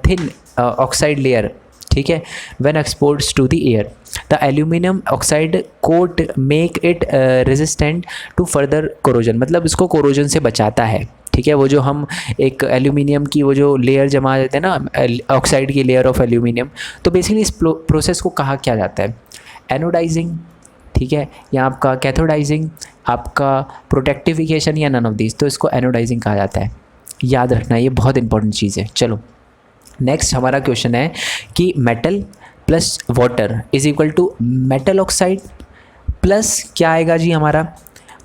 thin oxide layer, ठीक है, when exposed to the air the aluminium oxide coat make it resistant to further corrosion. मतलब इसको कोरोजन से बचाता है, ठीक है। वो जो हम एक एल्यूमिनियम की वो जो लेयर जमा देते हैं ना, ऑक्साइड की लेयर ऑफ एल्यूमिनियम, तो बेसिकली इस प्रोसेस को कहा क्या जाता है? एनोडाइजिंग, ठीक है, या आपका कैथोडाइजिंग, आपका प्रोटेक्टिफिकेशन, या नन ऑफ दीज। तो इसको एनोडाइजिंग कहा जाता है, याद रखना, ये बहुत इंपॉर्टेंट चीज़ है। चलो नेक्स्ट हमारा क्वेश्चन है कि metal plus water is equal to metal oxide plus क्या आएगा जी हमारा?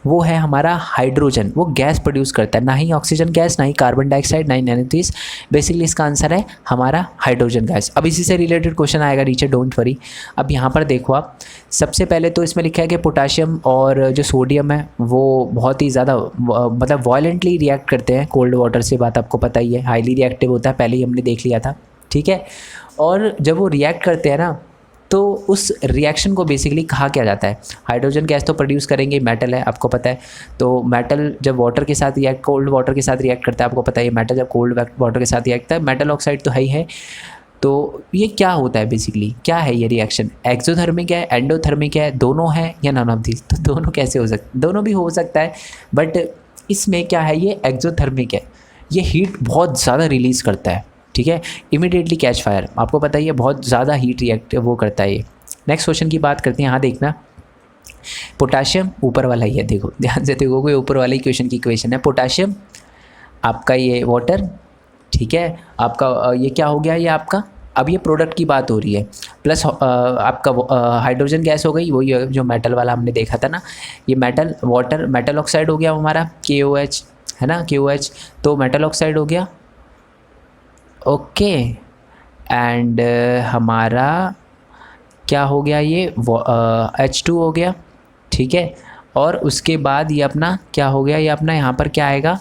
वो है हमारा हाइड्रोजन। वो गैस प्रोड्यूस करता है, ना ही ऑक्सीजन गैस, ना ही कार्बन डाइऑक्साइड, ना ही नैनोथीस। बेसिकली इसका आंसर है हमारा हाइड्रोजन गैस। अब इसी से रिलेटेड क्वेश्चन आएगा नीचे, डोंट वरी। अब यहाँ पर देखो आप, सबसे पहले तो इसमें लिखा है कि पोटाशियम और जो सोडियम है वो बहुत ही ज़्यादा मतलब वॉयलेंटली रिएक्ट करते हैं कोल्ड वाटर से। बात आपको पता ही है, हाईली रिएक्टिव होता है, पहले ही हमने देख लिया था, ठीक है। और जब वो रिएक्ट करते हैं ना, तो उस रिएक्शन को बेसिकली कहा क्या जाता है? हाइड्रोजन गैस तो प्रोड्यूस करेंगे, मेटल है आपको पता है। तो मेटल जब वाटर के साथ रिएक्ट, कोल्ड वाटर के साथ रिएक्ट करता है, आपको पता है। मेटल जब कोल्ड वाटर के साथ रिएक्ट करता है, मेटल ऑक्साइड तो है ही है। तो ये क्या होता है बेसिकली, क्या है ये रिएक्शन? एक्सोथर्मिक है, एंडोथर्मिक है, दोनों है, या नन ऑफ दीज? तो दोनों कैसे हो सकते? दोनों भी हो सकता है, बट इसमें क्या है, ये एक्सोथर्मिक है। ये हीट बहुत ज़्यादा रिलीज़ करता है, ठीक है, इमीडिएटली कैच फायर। आपको पता ही है, बहुत ज़्यादा हीट रिएक्ट वो करता है ये। नेक्स्ट क्वेश्चन की बात करते हैं। यहाँ देखना, पोटाशियम ऊपर वाला ही है, देखो ध्यान से देखो, कोई ऊपर वाले क्वेश्चन की इक्वेशन है। पोटाशियम, आपका ये वाटर, ठीक है, आपका ये क्या हो गया, ये आपका, अब ये प्रोडक्ट की बात हो रही है, प्लस आपका हाइड्रोजन गैस हो गई, वही जो मेटल वाला हमने देखा था ना, ये मेटल, वाटर, मेटल ऑक्साइड हो गया हमारा, KOH है ना, KOH, तो मेटल ऑक्साइड हो गया, ओके। एंड हमारा क्या हो गया, ये H2 हो गया, ठीक है। और उसके बाद ये अपना क्या हो गया, ये अपना यहाँ पर क्या आएगा,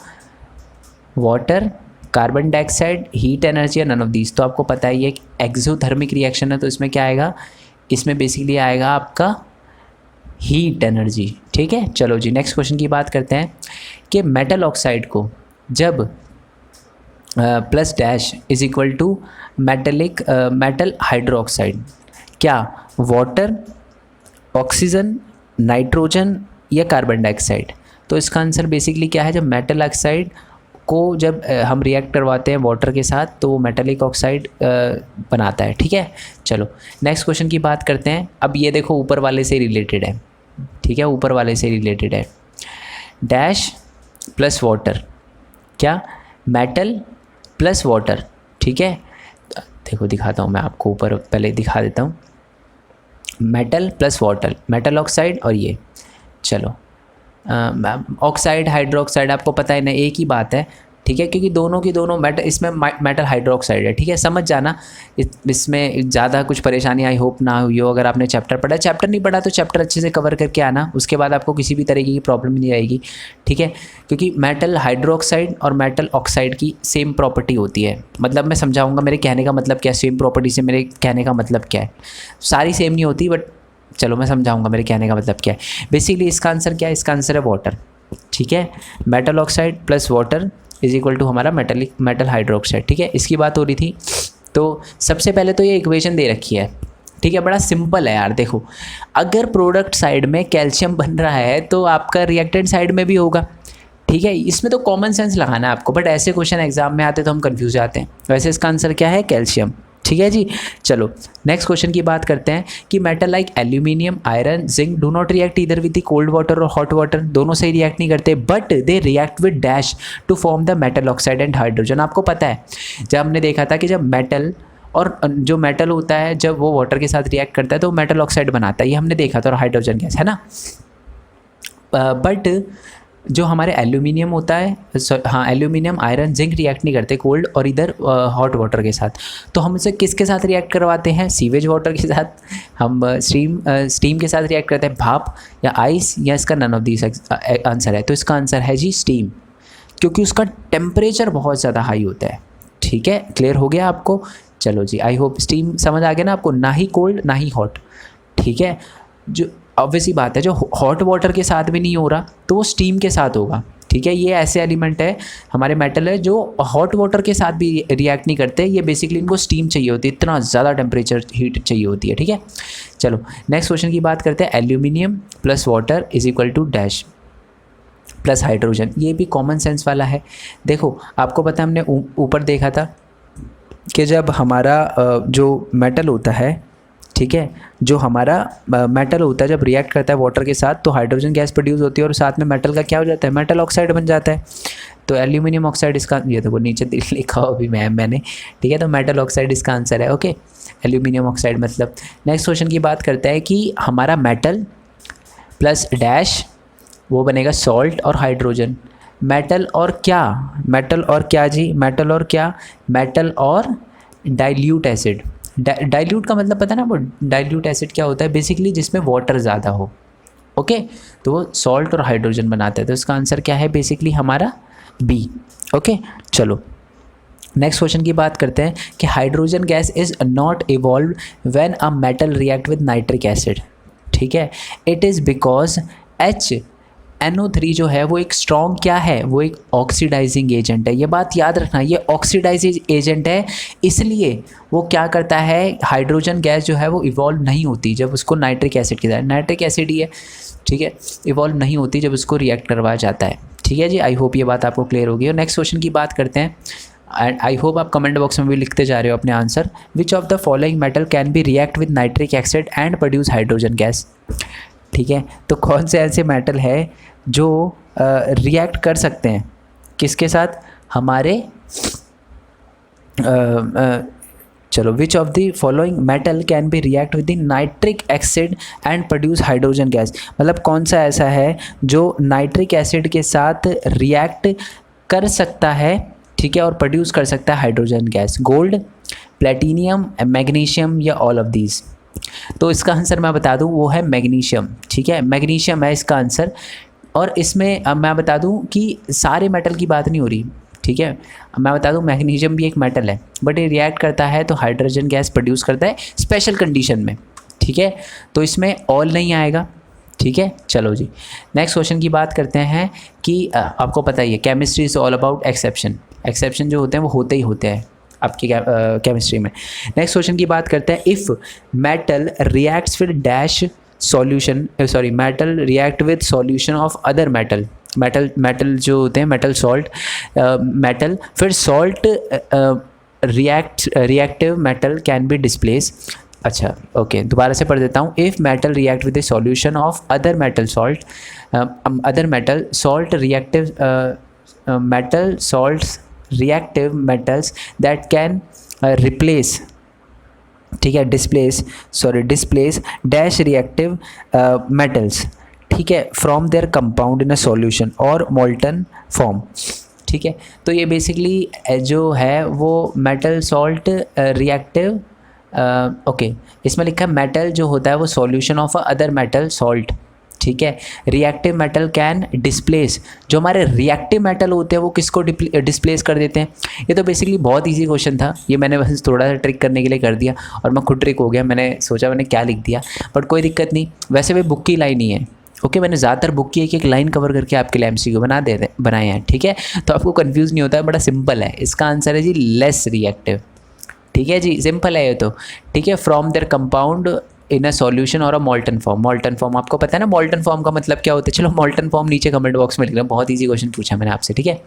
water, carbon dioxide, heat energy, या नन ऑफ दीज। तो आपको पता है ये एक एक्सोथर्मिक रिएक्शन है, तो इसमें क्या आएगा, इसमें बेसिकली आएगा आपका हीट एनर्जी, ठीक है। चलो जी नेक्स्ट क्वेश्चन की बात करते हैं कि मेटल ऑक्साइड को जब plus dash is equal to metal hydroxide, क्या वाटर, ऑक्सीजन, नाइट्रोजन, या कार्बन डाइऑक्साइड? तो इसका आंसर बेसिकली क्या है, जब मेटल ऑक्साइड को जब हम रिएक्ट करवाते हैं वाटर के साथ तो वो मेटेलिक ऑक्साइड बनाता है, ठीक है। चलो नेक्स्ट क्वेश्चन की बात करते हैं। अब ये देखो ऊपर वाले से रिलेटेड है, ठीक है, ऊपर वाले से रिलेटेड है। डैश प्लस वाटर क्या, मेटल प्लस वाटर, ठीक है। देखो दिखाता हूँ मैं आपको, ऊपर पहले दिखा देता हूँ, metal plus water, metal oxide और ये, चलो ऑक्साइड हाइड्रोक्साइड आपको पता है ना, एक ही बात है, ठीक है, क्योंकि दोनों की दोनों मेटल, इसमें मेटल हाइड्रोक्साइड है, ठीक है, समझ जाना। इसमें ज़्यादा कुछ परेशानी आई होप ना हुई हो। अगर आपने चैप्टर पढ़ा, चैप्टर नहीं पढ़ा तो चैप्टर अच्छे से कवर करके आना, उसके बाद आपको किसी भी तरीके की प्रॉब्लम नहीं आएगी, ठीक है। क्योंकि मेटल हाइड्रोक्साइड और मेटल ऑक्साइड की सेम प्रॉपर्टी होती है, मतलब मैं समझाऊंगा मेरे कहने का मतलब क्या है, सेम प्रॉपर्टी से मेरे कहने का मतलब क्या है, सारी सेम नहीं होती, बट चलो मैं समझाऊंगा मेरे कहने का मतलब क्या है। बेसिकली इसका आंसर क्या है, इसका आंसर है वाटर, ठीक है। Metal oxide plus water is equal to हमारा मेटल हाइड्रोक्साइड, ठीक है। इसकी बात हो रही थी, तो सबसे पहले तो ये इक्वेशन दे रखी है, ठीक है, बड़ा सिंपल है यार। देखो अगर प्रोडक्ट साइड में कैल्शियम बन रहा है तो आपका रिएक्टेंट साइड में भी होगा, ठीक है। इसमें तो कॉमन सेंस लगाना है आपको, बट ऐसे क्वेश्चन एग्जाम में आते तो हम कंफ्यूज जाते हैं। वैसे इसका आंसर क्या है, कैल्शियम, ठीक है जी। चलो नेक्स्ट क्वेश्चन की बात करते हैं कि metal like aluminium, iron, zinc do not react either with the cold water और हॉट वाटर, दोनों से रिएक्ट नहीं करते, but they react with dash to form the metal oxide and hydrogen. आपको पता है जब हमने देखा था कि जब मेटल और जो मेटल होता है जब वो वाटर के साथ रिएक्ट करता है तो मेटल ऑक्साइड बनाता है, ये हमने देखा था, और हाइड्रोजन गैस है ना। बट जो हमारे एल्यूमिनियम होता है, हाँ एल्यूमिनियम, आयरन, जिंक रिएक्ट नहीं करते कोल्ड और इधर हॉट वाटर के साथ, तो हम इसे किसके साथ रिएक्ट करवाते हैं, सीवेज वाटर के साथ, हम स्टीम के साथ रिएक्ट करते हैं, भाप या आइस, या इसका नन ऑफ दिस आंसर है। तो इसका आंसर है जी स्टीम, क्योंकि उसका टेम्परेचर बहुत ज़्यादा हाई होता है, ठीक है। क्लियर हो गया आपको, चलो जी, आई होप स्टीम समझ आ गया ना आपको, ना ही कोल्ड ना ही हॉट, ठीक है। जो ऑब्वियसली बात है, जो हॉट वाटर के साथ भी नहीं हो रहा तो वो स्टीम के साथ होगा, ठीक है। ये ऐसे एलिमेंट है हमारे मेटल है जो हॉट वाटर के साथ भी रिएक्ट नहीं करते, ये बेसिकली इनको स्टीम चाहिए होती है, इतना ज़्यादा टेम्परेचर हीट चाहिए होती है, ठीक है। चलो नेक्स्ट क्वेश्चन की बात करते हैं, aluminium plus water is equal to dash plus hydrogen, ये भी कॉमन सेंस वाला है। देखो आपको पता है हमने ऊपर देखा था कि जब हमारा जो मेटल होता है, ठीक है, जो हमारा मेटल होता है जब रिएक्ट करता है वाटर के साथ तो हाइड्रोजन गैस प्रोड्यूस होती है और साथ में मेटल का क्या हो जाता है, मेटल ऑक्साइड बन जाता है। तो एल्यूमिनियम ऑक्साइड इसका, ये देखो नीचे लिखा हो अभी मैंने, ठीक है, तो मेटल ऑक्साइड इसका आंसर है, ओके, एल्यूमिनियम ऑक्साइड मतलब। नेक्स्ट क्वेश्चन की बात करते हैं कि हमारा मेटल प्लस डैश वो बनेगा सॉल्ट और हाइड्रोजन, मेटल और क्या, मेटल और क्या जी, मेटल और क्या, मेटल और डाइल्यूट एसिड। डाइल्यूट का मतलब पता है ना, वो डाइल्यूट एसिड क्या होता है, बेसिकली जिसमें वाटर ज़्यादा हो, ओके, तो वो सॉल्ट और हाइड्रोजन बनाते हैं। तो इसका आंसर क्या है, बेसिकली हमारा बी, ओके। चलो नेक्स्ट क्वेश्चन की बात करते हैं कि hydrogen gas is not evolve when a metal react with nitric acid, ठीक है। इट इज़ बिकॉज NO3 जो है वो एक स्ट्रॉन्ग क्या है, वो एक ऑक्सीडाइजिंग एजेंट है, ये बात याद रखना, ये ऑक्सीडाइजिंग एजेंट है, इसलिए वो क्या करता है, हाइड्रोजन गैस जो है वो इवॉल्व नहीं होती जब उसको नाइट्रिक एसिड के साथ, नाइट्रिक एसिड ही है, ठीक है, इवॉल्व नहीं होती जब उसको रिएक्ट करवाया जाता है, ठीक है जी। आई होप ये बात आपको क्लियर होगी। और नेक्स्ट क्वेश्चन की बात करते हैं, एंड आई होप आप कमेंट बॉक्स में भी लिखते जा रहे हो अपने answer. Which of the following metal can B react with nitric acid and produce hydrogen gas, ठीक है। तो कौन से ऐसे मेटल है जो रिएक्ट कर सकते हैं किसके साथ, हमारे चलो which of the following metal can B react with the nitric acid and produce hydrogen gas, मतलब कौन सा ऐसा है जो नाइट्रिक एसिड के साथ रिएक्ट कर सकता है, ठीक है, और प्रोड्यूस कर सकता है hydrogen gas, gold, platinum, magnesium या ऑल ऑफ दीज। तो इसका आंसर मैं बता दूं वो है मैग्नीशियम, ठीक है, मैग्नीशियम है इसका आंसर। और इसमें मैं बता दूं कि सारे मेटल की बात नहीं हो रही, ठीक है, मैं बता दूं मैग्नीशियम भी एक मेटल है, बट ये रिएक्ट करता है तो हाइड्रोजन गैस प्रोड्यूस करता है स्पेशल कंडीशन में, ठीक है, तो इसमें ऑल नहीं आएगा, ठीक है। चलो जी नेक्स्ट क्वेश्चन की बात करते हैं कि आपको पता ही है chemistry is all about exception, exception जो होते हैं वो होते ही होते हैं आपकी केमिस्ट्री में। नेक्स्ट क्वेश्चन की बात करते हैं, if metal reacts with dash solution, sorry metal react with solution of other metal, metal जो होते हैं मेटल सॉल्ट, मेटल फिर salt reactive metal can B displace. अच्छा ओके, दोबारा से पढ़ देता हूँ, if metal react with the solution of other metal salt, other metal salt reactive metal salts reactive metals that can replace, ठीक है, displace dash reactive metals, ठीक है, from there compound in a solution और molten form, ठीक है। तो ये basically जो है वो मेटल सॉल्ट रिएक्टिव, ओके, इसमें लिखा है मेटल जो होता है वो solution of other metal salt, ठीक है। रिएक्टिव मेटल कैन डिस्प्लेस, जो हमारे रिएक्टिव मेटल होते हैं वो किसको डिस्प्लेस कर देते हैं। ये तो बेसिकली बहुत इजी क्वेश्चन था, ये मैंने बस थोड़ा सा ट्रिक करने के लिए कर दिया और मैं खुद ट्रिक हो गया, मैंने सोचा मैंने क्या लिख दिया, बट कोई दिक्कत नहीं। वैसे भी बुक की लाइन ही है, ओके, मैंने ज़्यादातर बुक की एक लाइन कवर करके आपके लिए एमसीक्यू बनाए हैं, ठीक है। तो आपको कंफ्यूज नहीं होता है, बड़ा सिंपल है। इसका आंसर है जी लेस रिएक्टिव, ठीक है जी, सिंपल है ये तो, ठीक है। From there compound in a solution और अ मोल्टन फॉर्म। मोल्टन फॉर्म आपको पता है ना, मोल्टन फॉर्म का मतलब क्या होता है। चलो मोल्टन फॉर्म नीचे कमेंट बॉक्स में लिख रहे हैं, बहुत ईजी क्वेश्चन पूछा मैंने आपसे, ठीक है।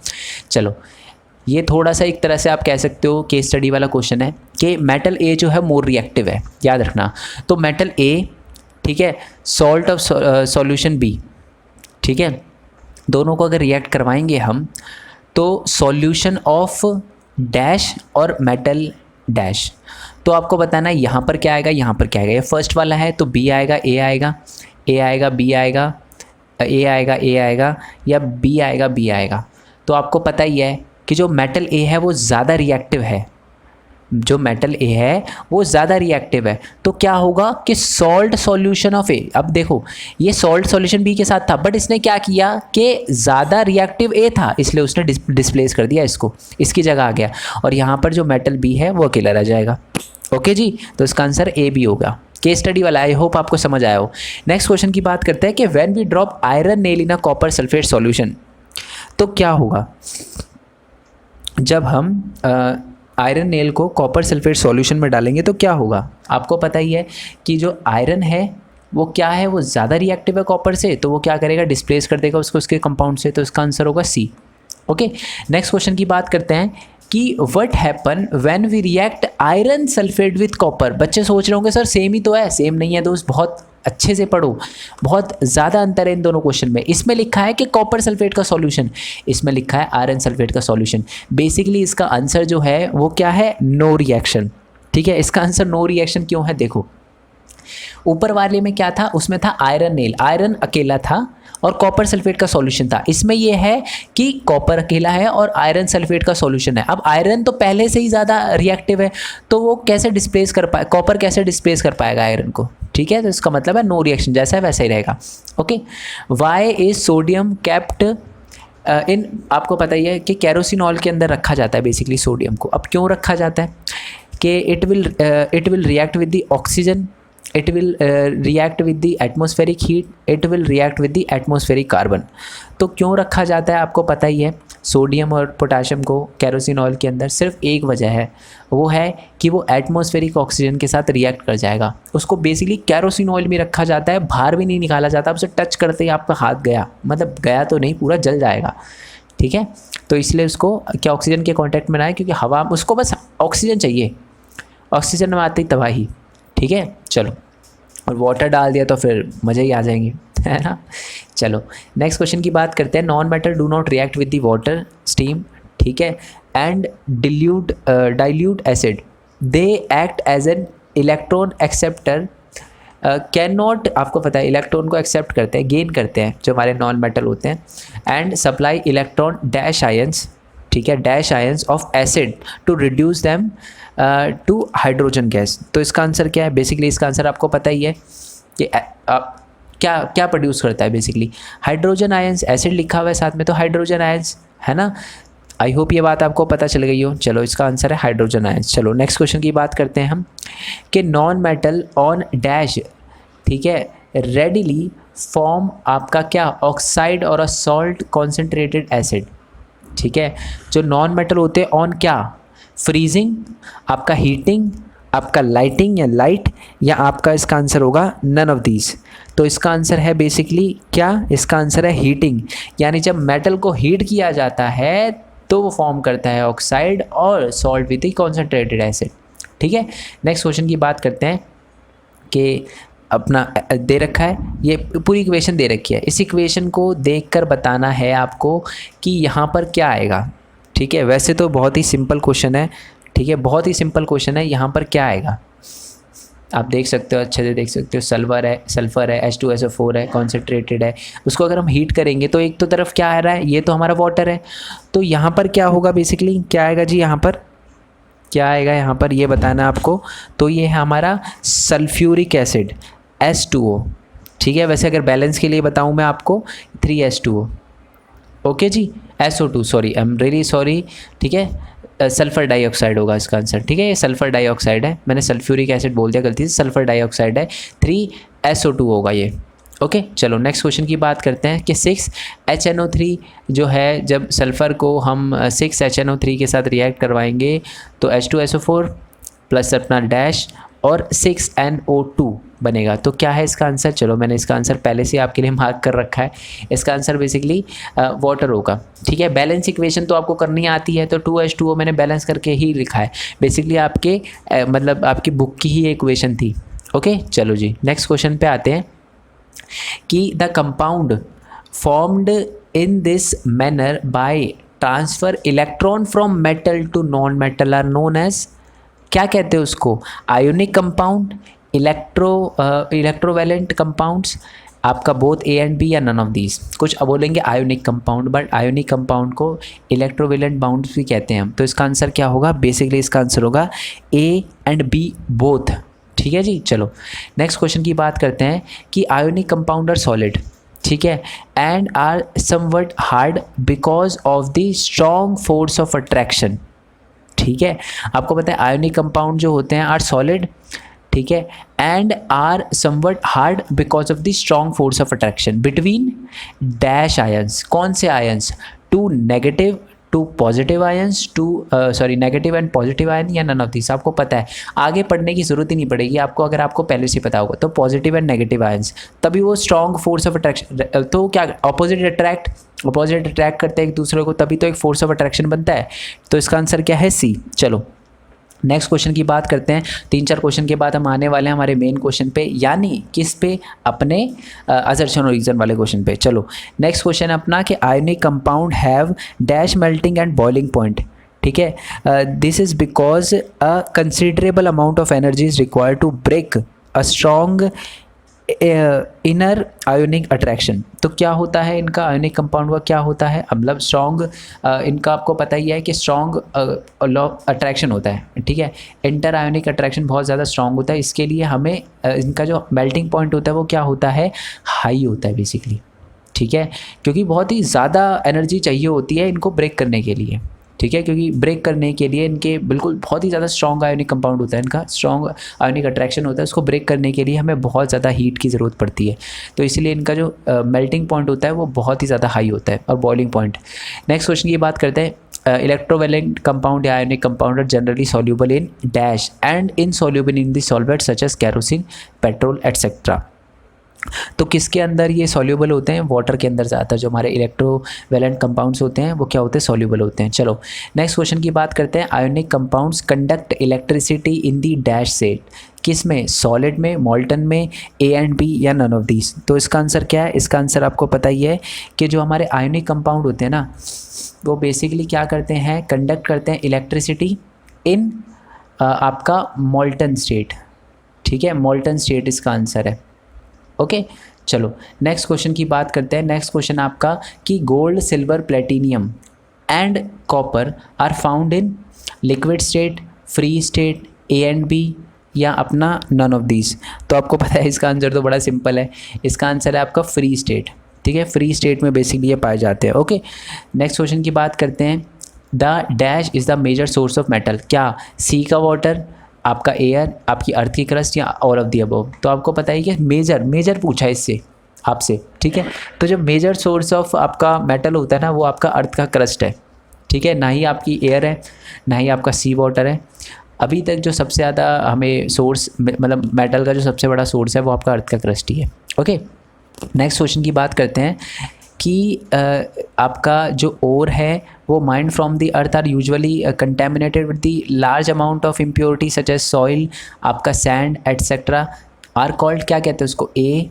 चलो ये थोड़ा सा एक तरह से आप कह सकते हो केस स्टडी वाला क्वेश्चन है कि मेटल ए जो है मोर रिएक्टिव है, याद रखना। तो मेटल ए, ठीक है, सॉल्ट ऑफ सॉल्यूशन बी, ठीक है, दोनों को अगर रिएक्ट करवाएंगे हम तो सॉल्यूशन ऑफ डैश और मेटल डैश, तो आपको बताना है यहाँ पर क्या आएगा, यहाँ पर क्या आएगा। ये फर्स्ट वाला है तो बी आएगा, ए आएगा, ए आएगा, बी आएगा, ए आएगा, ए आएगा, या बी आएगा, बी आएगा। तो आपको पता ही है कि जो मेटल ए है वो ज़्यादा रिएक्टिव है, जो मेटल ए है वो ज़्यादा रिएक्टिव है। तो क्या होगा कि सॉल्ट सॉल्यूशन ऑफ ए, अब देखो ये सॉल्ट सॉल्यूशन बी के साथ था, बट इसने क्या किया कि ज़्यादा रिएक्टिव ए था, इसलिए उसने डिस्प्लेस कर दिया इसको, इसकी जगह आ गया, और यहाँ पर जो मेटल बी है वो अकेला रह जाएगा। ओके जी, तो इसका आंसर ए बी होगा। केस स्टडी वाला, आई होप आपको समझ आया हो। नेक्स्ट क्वेश्चन की बात करते हैं कि when we drop iron nail in a copper sulphate solution, तो क्या होगा जब हम आयरन नेल को कॉपर सल्फेट सॉल्यूशन में डालेंगे तो क्या होगा। आपको पता ही है कि जो आयरन है वो क्या है, वो ज़्यादा रिएक्टिव है कॉपर से, तो वो क्या करेगा, डिस्प्लेस कर देगा उसको उसके कंपाउंड से, तो इसका आंसर होगा सी। ओके, नेक्स्ट क्वेश्चन की बात करते हैं कि what happen when we react iron sulphate with copper. बच्चे सोच रहे होंगे सर सेम ही तो है, सेम नहीं है दोस्त, बहुत अच्छे से पढ़ो, बहुत ज़्यादा अंतर है इन दोनों क्वेश्चन में। इसमें लिखा है कि कॉपर सल्फेट का सॉल्यूशन, इसमें लिखा है आयरन सल्फेट का सॉल्यूशन। बेसिकली इसका आंसर जो है वो क्या है, नो रिएक्शन, ठीक है। इसका आंसर नो रिएक्शन क्यों है, देखो ऊपर वाले में क्या था, उसमें था आयरन नेल, आयरन अकेला था और कॉपर सल्फेट का सॉल्यूशन था। इसमें यह है कि कॉपर अकेला है और आयरन सल्फेट का सॉल्यूशन है। अब आयरन तो पहले से ही ज़्यादा रिएक्टिव है, तो वो कैसे डिस्प्लेस कर पाए, कॉपर कैसे डिस्प्लेस कर पाएगा आयरन को, ठीक है। तो इसका मतलब है नो रिएक्शन, जैसा है वैसा ही रहेगा। Okay, why is sodium kept in, आपको पता ही है कि कैरोसिनॉल के अंदर रखा जाता है बेसिकली सोडियम को। अब क्यों रखा जाता है कि it will react with the oxygen, it will react with the atmospheric heat, it will react with the atmospheric carbon। तो क्यों रखा जाता है आपको पता ही है, सोडियम और पोटाशियम को कैरोसिनॉल के अंदर सिर्फ एक वजह है, वो है कि वो एटमॉस्फेरिक ऑक्सीजन के साथ रिएक्ट कर जाएगा। उसको बेसिकली कैरोसिनॉल में रखा जाता है, बाहर भी नहीं निकाला जाता, उसे टच करते ही आपका हाथ गया, मतलब गया तो नहीं, पूरा जल जाएगा, ठीक है। तो इसलिए उसको क्या ऑक्सीजन के कॉन्टैक्ट में ना है, क्योंकि हवा, उसको बस ऑक्सीजन चाहिए, ऑक्सीजन में आते ही तबाही, ठीक है। चलो, और वाटर डाल दिया तो फिर मज़े ही आ जाएंगे, है ना। चलो नेक्स्ट क्वेश्चन की बात करते हैं। Non metal do not react with the water steam, ठीक है, and dilute acid, they act as an electron acceptor, can not, आपको पता है इलेक्ट्रॉन को एक्सेप्ट करते हैं, गेन करते हैं जो हमारे नॉन मेटल होते हैं, and supply electron dash ions, ठीक है, dash ions of acid to reduce them to hydrogen gas. तो इसका आंसर क्या है, बेसिकली इसका आंसर आपको पता ही है कि क्या क्या प्रोड्यूस करता है, बेसिकली हाइड्रोजन आयंस, एसिड लिखा हुआ है साथ में तो हाइड्रोजन आयंस, है ना। आई होप ये बात आपको पता चल गई हो। चलो इसका आंसर है हाइड्रोजन आयंस। चलो नेक्स्ट क्वेश्चन की बात करते हैं हम कि नॉन मेटल ऑन डैश, ठीक है, रेडिली फॉर्म आपका क्या, ऑक्साइड और अ सॉल्ट कॉन्सेंट्रेटेड एसिड, ठीक है। जो नॉन मेटल होते हैं ऑन क्या, फ्रीजिंग, आपका हीटिंग, आपका लाइटिंग या लाइट, या आपका इसका आंसर होगा नन ऑफ दीज। तो इसका आंसर है बेसिकली क्या, इसका आंसर है हीटिंग, यानी जब मेटल को हीट किया जाता है तो वो फॉर्म करता है ऑक्साइड और salt with the concentrated acid, ठीक है। नेक्स्ट क्वेश्चन की बात करते हैं कि अपना दे रखा है, ये पूरी इक्वेशन दे रखी है। इस इक्वेशन को देखकर बताना है आपको कि यहाँ पर क्या आएगा। ठीक है, वैसे तो बहुत ही सिंपल क्वेश्चन है, ठीक है, बहुत ही सिंपल क्वेश्चन है। यहाँ पर क्या आएगा आप देख सकते हो, अच्छे से देख सकते हो। सल्फ़र है, H2SO4 है, कॉन्सेंट्रेटेड है। उसको अगर हम हीट करेंगे तो एक तो तरफ क्या आ रहा है, ये तो हमारा वाटर है। तो यहाँ पर क्या होगा, बेसिकली क्या आएगा जी, यहाँ पर क्या आएगा, यहाँ पर ये बताना है आपको। तो ये है हमारा सल्फ्यूरिक एसिड H2O। ठीक है, वैसे अगर बैलेंस के लिए बताऊँ मैं आपको 3H2O। ओके जी, SO2, sorry, I am really sorry. ठीक है, सल्फ़र डाइऑक्साइड होगा इसका आंसर। ठीक है, ये सल्फ़र डाइऑक्साइड है, मैंने सल्फ्यूरिक एसिड बोल दिया गलती से, सल्फ़र डाइऑक्साइड है, 3SO2 होगा ये। ओके, चलो नेक्स्ट क्वेश्चन की बात करते हैं कि 6HNO3 जो है, जब सल्फ़र को हम 6HNO3 के साथ रिएक्ट करवाएंगे तो H2SO4 प्लस अपना डैश और 6NO2 बनेगा। तो क्या है इसका आंसर, चलो मैंने इसका आंसर पहले से आपके लिए मार्क कर रखा है। इसका आंसर बेसिकली वाटर होगा। ठीक है, बैलेंस इक्वेशन तो आपको करनी आती है, तो 2H2O मैंने बैलेंस करके ही लिखा है। बेसिकली आपके मतलब आपकी बुक की ही इक्वेशन थी। ओके, चलो जी नेक्स्ट क्वेश्चन पे आते हैं कि the compound formed in this manner by transfer electron from metal to non metal are known as, क्या कहते हैं उसको, आयोनिक कंपाउंड, इलेक्ट्रोवैलेंट कंपाउंड्स, आपका बोथ A एंड B या नन ऑफ दीज। कुछ अब बोलेंगे ionic compound, but ionic compound को इलेक्ट्रोवैलेंट बाउंड्स भी कहते हैं हम। तो इसका आंसर क्या होगा, बेसिकली इसका आंसर होगा A एंड B बोथ। ठीक है जी, चलो नेक्स्ट क्वेश्चन की बात करते हैं कि आयोनिक कंपाउंड आर सॉलिड, ठीक है, and are somewhat hard because of the strong force of attraction. ठीक है, आपको पता है आयोनिक कंपाउंड जो होते हैं आर सॉलिड, ठीक है, and are somewhat hard because of the strong force of attraction between dash ions. कौन से ions, two negative, two positive ions, negative and positive ion या नन ऑफ दिस। आपको पता है, आगे पढ़ने की ज़रूरत ही नहीं पड़ेगी आपको, अगर आपको पहले से पता होगा। तो पॉजिटिव एंड नेगेटिव आयंस, तभी वो स्ट्रॉन्ग फोर्स ऑफ अट्रैक्शन, तो क्या अपोजिट अट्रैक्ट करते हैं एक दूसरे को, तभी तो एक फोर्स ऑफ अट्रैक्शन बनता है। तो इसका आंसर क्या है, C। चलो नेक्स्ट क्वेश्चन की बात करते हैं। 3-4 क्वेश्चन के बाद हम आने वाले हैं हमारे मेन क्वेश्चन पे, यानी किस पे, अपने असर्शन और रीजन वाले क्वेश्चन पे। चलो नेक्स्ट क्वेश्चन अपना कि ionic compound have dash melting and boiling point. ठीक है, this is because a considerable amount of energy is required to break a strong inner ionic attraction. तो क्या होता है इनका, आयोनिक कंपाउंड का क्या होता है, मतलब स्ट्रॉन्ग, इनका आपको पता ही है कि स्ट्रॉन्ग लॉ अट्रैक्शन होता है। ठीक है, इंटर आयोनिक अट्रैक्शन बहुत ज़्यादा स्ट्रॉन्ग होता है, इसके लिए हमें इनका जो मेल्टिंग पॉइंट होता है वो क्या होता है, हाई होता है बेसिकली। ठीक है, क्योंकि बहुत ही ज़्यादा एनर्जी चाहिए होती है इनको ब्रेक करने के लिए। ठीक है, क्योंकि ब्रेक करने के लिए इनके बिल्कुल बहुत ही ज़्यादा स्ट्रॉन्ग आयोनिक कंपाउंड होता है, इनका स्ट्रॉन्ग आयोनिक अट्रैक्शन होता है, उसको ब्रेक करने के लिए हमें बहुत ज़्यादा हीट की ज़रूरत पड़ती है। तो इसलिए इनका जो मेल्टिंग पॉइंट होता है वो बहुत ही ज़्यादा हाई होता है, और बॉइलिंग पॉइंट। नेक्स्ट क्वेश्चन की बात करते हैं, इलेक्ट्रोवैलेंट कंपाउंड या ionic compound are generally soluble in dash and insoluble in the solvent such as kerosene, petrol etcetera. तो किसके अंदर ये सॉल्यूबल होते हैं, वाटर के अंदर ज़्यादातर जो हमारे इलेक्ट्रोवैलेंट कंपाउंड्स होते हैं वो क्या होते हैं, सॉल्यूबल होते हैं। चलो नेक्स्ट क्वेश्चन की बात करते हैं, ionic compounds conduct electricity in the dash set, किस में, सॉलिड में, मॉल्टन में, A एंड B या नन ऑफ दीज। तो इसका आंसर क्या है, इसका आंसर आपको पता ही है कि जो हमारे आयोनिक कंपाउंड होते हैं ना, वो बेसिकली क्या करते हैं, कंडक्ट करते हैं इलेक्ट्रिसिटी इन आपका मॉल्टन स्टेट। ठीक है, मॉल्टन स्टेट इसका आंसर है। ओके, चलो नेक्स्ट क्वेश्चन की बात करते हैं। नेक्स्ट क्वेश्चन आपका कि gold, silver, platinum and copper are found in liquid state, free state, A and B या अपना नन ऑफ दीज। तो आपको पता है इसका आंसर तो बड़ा सिंपल है, इसका आंसर है आपका फ्री स्टेट। ठीक है, फ्री स्टेट में बेसिकली ये पाए जाते हैं। ओके, नेक्स्ट क्वेश्चन की बात करते हैं, the dash is the major source of metal, क्या C का वाटर, आपका एयर, आपकी अर्थ की क्रस्ट या ऑल ऑफ दी अबव। तो आपको पता है कि मेजर पूछा है इससे आपसे। ठीक है, तो जो मेजर सोर्स ऑफ आपका मेटल होता है ना, वो आपका अर्थ का क्रस्ट है। ठीक है, ना ही आपकी एयर है, ना ही आपका सी वाटर है। अभी तक जो सबसे ज़्यादा हमें सोर्स, मतलब मेटल का जो सबसे बड़ा सोर्स है वो आपका अर्थ का क्रस्ट ही है। ओके, नेक्स्ट क्वेश्चन की बात करते हैं कि आपका जो ओर है वो mined from the earth are usually contaminated with the large amount of impurity such as soil, आपका सैंड एटसेट्रा, आर कॉल्ड, क्या कहते हैं उसको, ए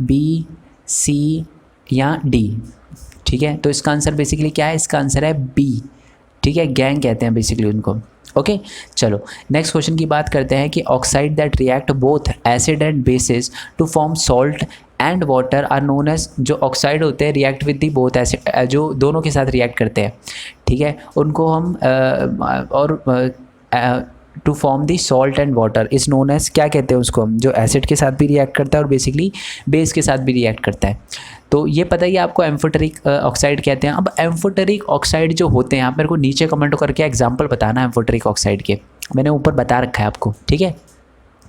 बी सी या डी, ठीक है। तो इसका आंसर बेसिकली क्या है, इसका आंसर है बी, ठीक है, गैंग कहते हैं बेसिकली उनको। ओके चलो नेक्स्ट क्वेश्चन की बात करते हैं कि oxide that react both acid and bases to form salt and water are known as, जो ऑक्साइड होते हैं react with the both acid, जो दोनों के साथ रिएक्ट करते हैं, ठीक है, उनको हम to form the salt and water is known as, क्या कहते हैं उसको हम, जो एसिड के साथ भी रिएक्ट करता है और बेसिकली बेस के साथ भी रिएक्ट करता है। तो ये पता ही आपको एम्फोटेरिक ऑक्साइड कहते हैं। अब एम्फोटेरिक ऑक्साइड जो होते हैं, आप मेरे को नीचे कमेंट करके एग्जांपल बताना एम्फोटेरिक ऑक्साइड के, मैंने ऊपर बता रखा है आपको, ठीक है।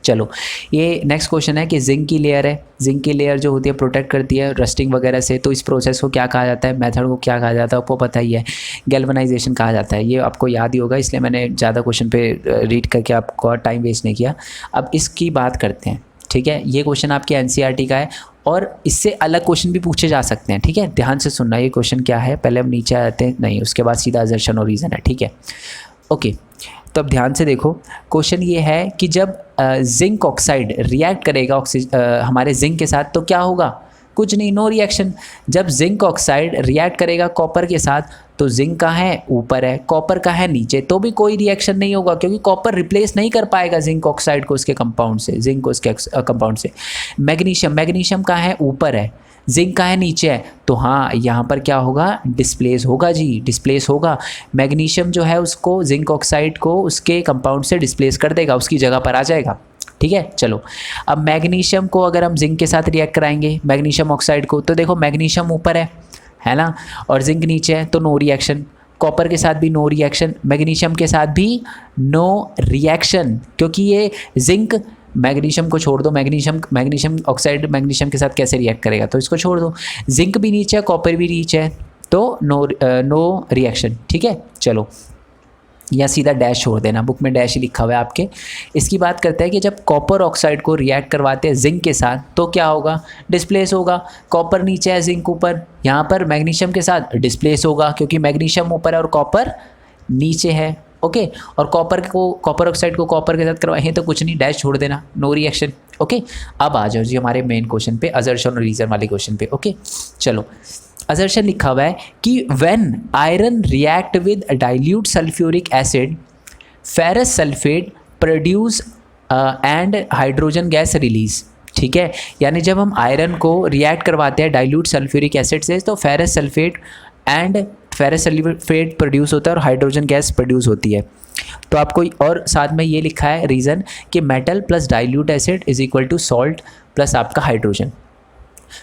चलो ये नेक्स्ट क्वेश्चन है कि जिंक की लेयर है, जिंक की लेयर जो होती है प्रोटेक्ट करती है रस्टिंग वगैरह से, तो इस प्रोसेस को क्या कहा जाता है, मेथड को क्या कहा जाता है, आपको पता ही है, गैल्वेनाइजेशन कहा जाता है। ये आपको याद ही होगा, इसलिए मैंने ज़्यादा क्वेश्चन पे रीड करके आपको टाइम वेस्ट नहीं किया। अब इसकी बात करते हैं, ठीक है। ये क्वेश्चन आपके एनसीईआरटी का है और इससे अलग क्वेश्चन भी पूछे जा सकते हैं, ठीक है। ध्यान से सुनना ये क्वेश्चन क्या है, पहले हम नीचे आते हैं, नहीं उसके बाद सीधा असर्शन और रीज़न है, ठीक है। ओके तो अब ध्यान से देखो, क्वेश्चन ये है कि जब जिंक ऑक्साइड रिएक्ट करेगा हमारे जिंक के साथ तो क्या होगा, कुछ नहीं, नो रिएक्शन। जब जिंक ऑक्साइड रिएक्ट करेगा कॉपर के साथ तो जिंक का है ऊपर है, कॉपर का है नीचे, तो भी कोई रिएक्शन नहीं होगा क्योंकि कॉपर रिप्लेस नहीं कर पाएगा जिंक ऑक्साइड को उसके कंपाउंड से, जिंक को उसके कंपाउंड से। मैग्नीशियम, मैग्नीशियम का है ऊपर है, जिंक का है नीचे है, तो हाँ यहाँ पर क्या होगा, डिस्प्लेस होगा जी, डिस्प्लेस होगा। मैग्नीशियम जो है उसको जिंक ऑक्साइड को उसके कंपाउंड से डिस्प्लेस कर देगा, उसकी जगह पर आ जाएगा, ठीक है। चलो अब मैग्नीशियम को अगर हम जिंक के साथ रिएक्ट कराएंगे, मैग्नीशियम ऑक्साइड को, तो देखो मैग्नीशियम ऊपर है ना, और जिंक नीचे है, तो नो रिएक्शन। कॉपर के साथ भी नो रिएक्शन, मैग्नीशियम के साथ भी नो रिएक्शन, क्योंकि ये जिंक, मैग्नीशियम को छोड़ दो, मैग्नीशियम ऑक्साइड मैग्नीशियम के साथ कैसे रिएक्ट करेगा, तो इसको छोड़ दो। जिंक भी नीचे है, कॉपर भी नीचे है, तो नो रिएक्शन, ठीक है। चलो या सीधा डैश छोड़ देना, बुक में डैश ही लिखा हुआ है आपके। इसकी बात करते हैं कि जब कॉपर ऑक्साइड को रिएक्ट करवाते हैं जिंक के साथ तो क्या होगा, डिस्प्लेस होगा। कॉपर नीचे है, जिंक ऊपर, यहाँ पर मैग्नीशियम के साथ डिस्प्लेस होगा क्योंकि मैग्नीशियम ऊपर है और कॉपर नीचे है, ओके। और कॉपर ऑक्साइड को कॉपर के साथ करवाएं तो कुछ नहीं, डैश छोड़ देना, नो रिएक्शन, ओके। अब आ जाओ जी हमारे मेन क्वेश्चन पे, असर्शन और रीजन वाले क्वेश्चन पे, ओके। चलो असर्शन लिखा हुआ है कि when iron react with dilute sulphuric acid ferrous sulphate produce and hydrogen gas release, ठीक है। यानी जब हम आयरन को रिएक्ट करवाते हैं डाइल्यूट सल्फ्यूरिक एसिड से तो फेरस सल्फेट प्रोड्यूस होता है और हाइड्रोजन गैस प्रोड्यूस होती है। तो आपको और साथ में ये लिखा है रीज़न कि metal plus dilute acid is equal to salt plus आपका हाइड्रोजन।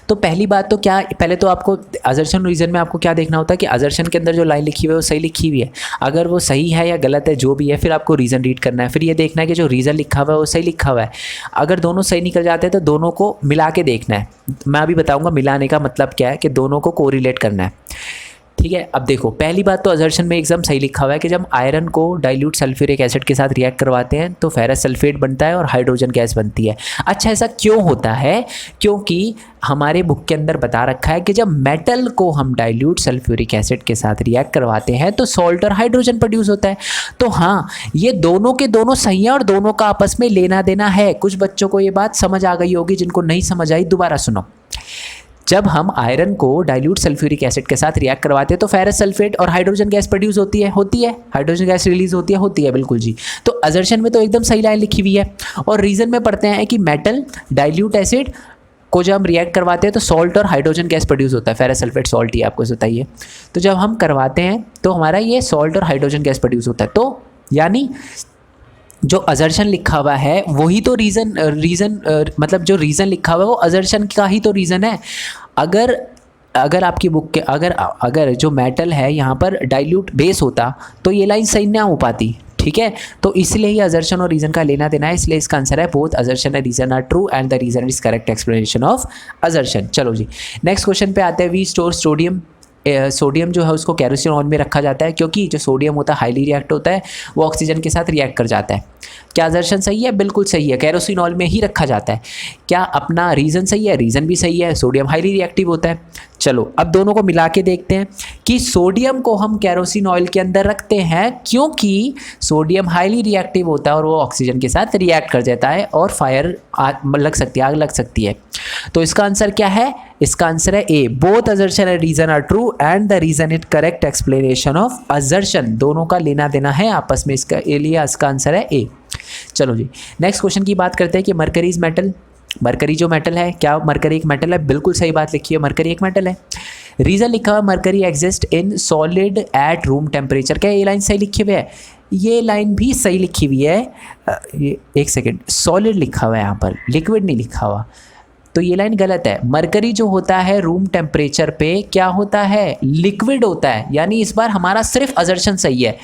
तो पहली बात तो क्या, पहले तो आपको असर्शन रीज़न में आपको क्या देखना होता है कि असर्शन के अंदर जो लाइन लिखी हुई है वो सही लिखी हुई है, अगर वो सही है या गलत है जो भी है, फिर आपको रीज़न रीड करना है, फिर ये देखना है कि जो रीज़न लिखा हुआ है वो सही लिखा हुआ है। अगर दोनों सही निकल जाते हैं तो दोनों को मिला के देखना है। मैं अभी बताऊँगा मिलाने का मतलब क्या है, कि दोनों को कोरिलेट करना है, ठीक है। अब देखो पहली बात तो असर्शन में एकदम सही लिखा हुआ है कि जब आयरन को डाइल्यूट सल्फ्यूरिक एसिड के साथ रिएक्ट करवाते हैं तो फेरस सल्फेट बनता है और हाइड्रोजन गैस बनती है। अच्छा ऐसा क्यों होता है, क्योंकि हमारे बुक के अंदर बता रखा है कि जब मेटल को हम डाइल्यूट सल्फ्यूरिक एसिड के साथ रिएक्ट करवाते हैं तो सॉल्ट और हाइड्रोजन प्रोड्यूस होता है। तो हाँ ये दोनों के दोनों सही है और दोनों का आपस में लेना देना है। कुछ बच्चों को ये बात समझ आ गई होगी, जिनको नहीं समझ आई दोबारा सुनो। जब हम आयरन को डाइल्यूट सल्फ्यूरिक एसिड के साथ रिएक्ट करवाते हैं तो फेरस सल्फेट और हाइड्रोजन गैस प्रोड्यूस होती है हाइड्रोजन गैस रिलीज होती है बिल्कुल जी। तो असर्शन में तो एकदम सही लाइन लिखी हुई है। और रीजन में पढ़ते हैं कि मेटल डाइल्यूट एसिड को जब हम रिएक्ट करवाते हैं तो सॉल्ट और हाइड्रोजन गैस प्रोड्यूस होता है, फेरस सल्फेट सॉल्ट ही आपको बताइए। तो जब हम करवाते हैं तो हमारा ये सॉल्ट और हाइड्रोजन गैस प्रोड्यूस होता है। तो यानी जो असर्शन लिखा हुआ है वही तो रीज़न मतलब जो रीज़न लिखा हुआ है वो असर्शन का ही तो रीज़न है। अगर आपकी बुक के अगर जो मेटल है यहाँ पर डाइल्यूट बेस होता तो ये लाइन सही ना हो पाती, ठीक है। तो इसलिए ही असर्शन और रीज़न का लेना देना है, इसलिए इसका आंसर है both assertion and reason are true and the reason is correct explanation of assertion. चलो जी नेक्स्ट क्वेश्चन पे आते हैं। वी स्टोर सोडियम सोडियम जो है उसको केरोसिनॉल में रखा जाता है, क्योंकि जो सोडियम होता है हाईली रिएक्ट होता है, वो ऑक्सीजन के साथ रिएक्ट कर जाता है। क्या असर्शन सही है? बिल्कुल सही है, केरोसिनॉल में ही रखा जाता है। क्या अपना रीज़न सही है? रीज़न भी सही है, सोडियम हाईली रिएक्टिव होता है। चलो अब दोनों को मिला के देखते हैं कि सोडियम को हम केरोसिन ऑयल के अंदर रखते हैं क्योंकि सोडियम हाईली रिएक्टिव होता है और वो ऑक्सीजन के साथ रिएक्ट कर जाता है और फायर लग सकती है, आग लग सकती है। तो इसका आंसर क्या है? इसका आंसर है A, both assertion and reason are true and the reason is correct explanation of assertion. दोनों का लेना देना है आपस में, इसका लिए इसका आंसर है ए। चलो जी नेक्स्ट क्वेश्चन की बात करते हैं कि मरकरी इज मेटल। मरकरी जो मेटल है, क्या मरकरी एक मेटल है? बिल्कुल सही बात लिखी है, मरकरी एक मेटल है। रीजन लिखा हुआ mercury exist in solid at room temperature. क्या ये लाइन सही लिखी हुई है? ये लाइन भी सही लिखी हुई है। ये एक सेकेंड, सॉलिड लिखा हुआ है यहाँ पर, लिक्विड नहीं लिखा हुआ, तो ये लाइन गलत है। मरकरी जो होता है रूम टेम्परेचर पे क्या होता है? लिक्विड होता है, यानी इस बार हमारा सिर्फ असर्शन सही है।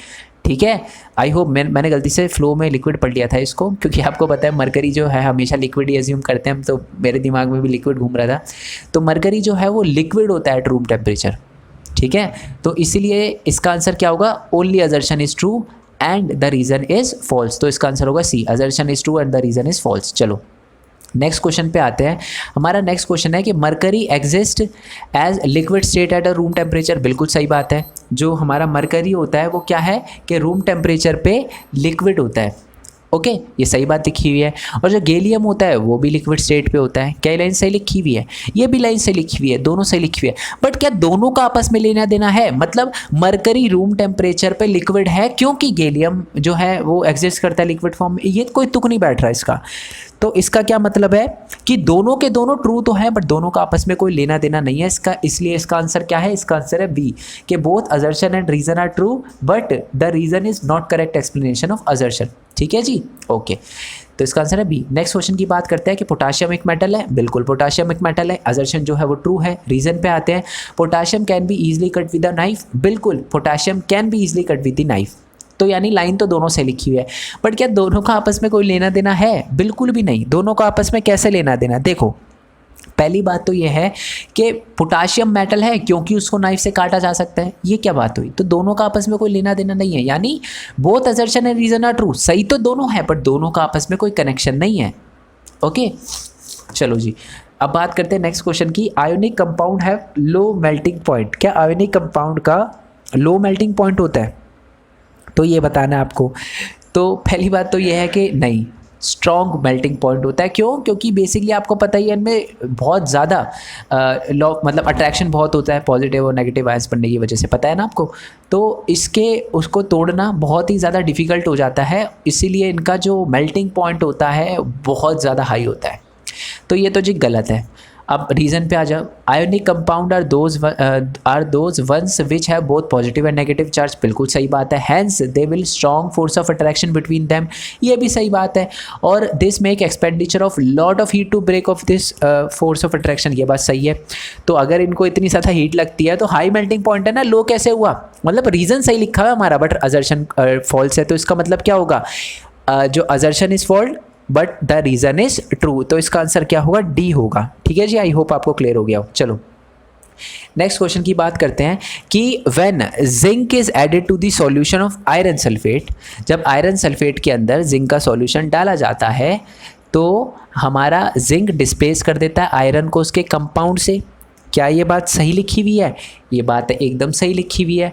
ठीक है, आई होप मैंने गलती से फ्लो में लिक्विड पढ़ लिया था इसको, क्योंकि आपको पता है मरकरी जो है हमेशा लिक्विड ही एज्यूम करते हैं हम, तो मेरे दिमाग में भी लिक्विड घूम रहा था। तो मरकरी जो है वो लिक्विड होता है एट रूम टेम्परेचर। ठीक है, तो इसीलिए इसका आंसर क्या होगा? Only assertion is true and the reason is false. तो इसका आंसर होगा C, assertion is true and the reason is false. चलो नेक्स्ट क्वेश्चन पे आते हैं। हमारा नेक्स्ट क्वेश्चन है कि mercury exist as liquid state at a room temperature. बिल्कुल सही बात है, जो हमारा मरकरी होता है वो क्या है कि रूम टेम्परेचर पे लिक्विड होता है। ओके, ये सही बात लिखी हुई है। और जो गैलियम होता है वो भी लिक्विड स्टेट पे होता है। क्या लाइन सही लिखी हुई है? ये भी लाइन सही लिखी हुई है, दोनों सही लिखी हुई है। बट क्या दोनों का आपस में लेना देना है? मतलब मरकरी रूम टेम्परेचर पे लिक्विड है क्योंकि गैलियम जो है वो एग्जिस्ट करता है लिक्विड फॉर्म में। ये कोई तुक नहीं बैठ रहा इसका। तो इसका क्या मतलब है कि दोनों के दोनों ट्रू तो हैं बट दोनों का आपस में कोई लेना देना नहीं है इसका। इसलिए इसका आंसर क्या है? इसका आंसर है बी, कि both assertion and reason are true but the reason is not correct explanation of assertion. ठीक है जी, ओके, तो इसका आंसर है बी। नेक्स्ट क्वेश्चन की बात करते हैं कि पोटाशियम एक मेटल है। बिल्कुल पोटाशियम एक मेटल है, असर्शन जो है वो ट्रू है। रीजन पे आते हैं, potassium can be easily cut with a knife. बिल्कुल potassium can be easily cut with the knife. तो यानी लाइन तो दोनों से लिखी हुई है, बट क्या दोनों का आपस में कोई लेना देना है? बिल्कुल भी नहीं। दोनों का आपस में कैसे लेना देना? देखो पहली बात तो यह है कि पोटाशियम मेटल है क्योंकि उसको नाइफ से काटा जा सकता है। ये क्या बात हुई? तो दोनों का आपस में कोई लेना देना नहीं है, यानी both assertion and reason are true. सही तो दोनों है बट दोनों का आपस में कोई कनेक्शन नहीं है। ओके, चलो जी अब बात करते हैं नेक्स्ट क्वेश्चन की। आयोनिक कंपाउंड है लो मेल्टिंग पॉइंट। क्या आयोनिक कंपाउंड का लो मेल्टिंग पॉइंट होता है? तो ये बताना है आपको। तो पहली बात तो ये है कि नहीं, स्ट्रॉन्ग मेल्टिंग पॉइंट होता है। क्यों? क्योंकि बेसिकली आपको पता ही है इनमें बहुत ज़्यादा लॉ मतलब अट्रैक्शन बहुत होता है पॉजिटिव और नेगेटिव आयंस बनने की वजह से, पता है ना आपको। तो इसके उसको तोड़ना बहुत ही ज़्यादा डिफ़िकल्ट हो जाता है, इसीलिए इनका जो मेल्टिंग पॉइंट होता है बहुत ज़्यादा हाई होता है। तो ये तो जी गलत है। अब रीज़न पे आ जाओ। Ionic compound are those ones which have both positive and negative charge. बिल्कुल सही बात है। Hence they will strong force of attraction between them. ये भी सही बात है। और this make expenditure of lot of heat to break of this force of attraction. ये बात सही है। तो अगर इनको इतनी ज़्यादा हीट लगती है तो हाई मेल्टिंग पॉइंट है ना, लो कैसे हुआ? मतलब रीज़न सही लिखा है हमारा बट असर्शन फॉल्स है। तो इसका मतलब क्या होगा? जो assertion is false but the reason is true. तो इसका आंसर क्या होगा? डी होगा। ठीक है जी, आई होप आपको क्लियर हो गया हो। चलो नेक्स्ट क्वेश्चन की बात करते हैं कि when zinc is added to the solution of iron sulphate. जब आयरन सल्फेट के अंदर जिंक का सॉल्यूशन डाला जाता है तो हमारा जिंक डिस्प्लेस कर देता है आयरन को उसके कंपाउंड से। क्या ये बात सही लिखी हुई है? ये बात एकदम सही लिखी हुई है।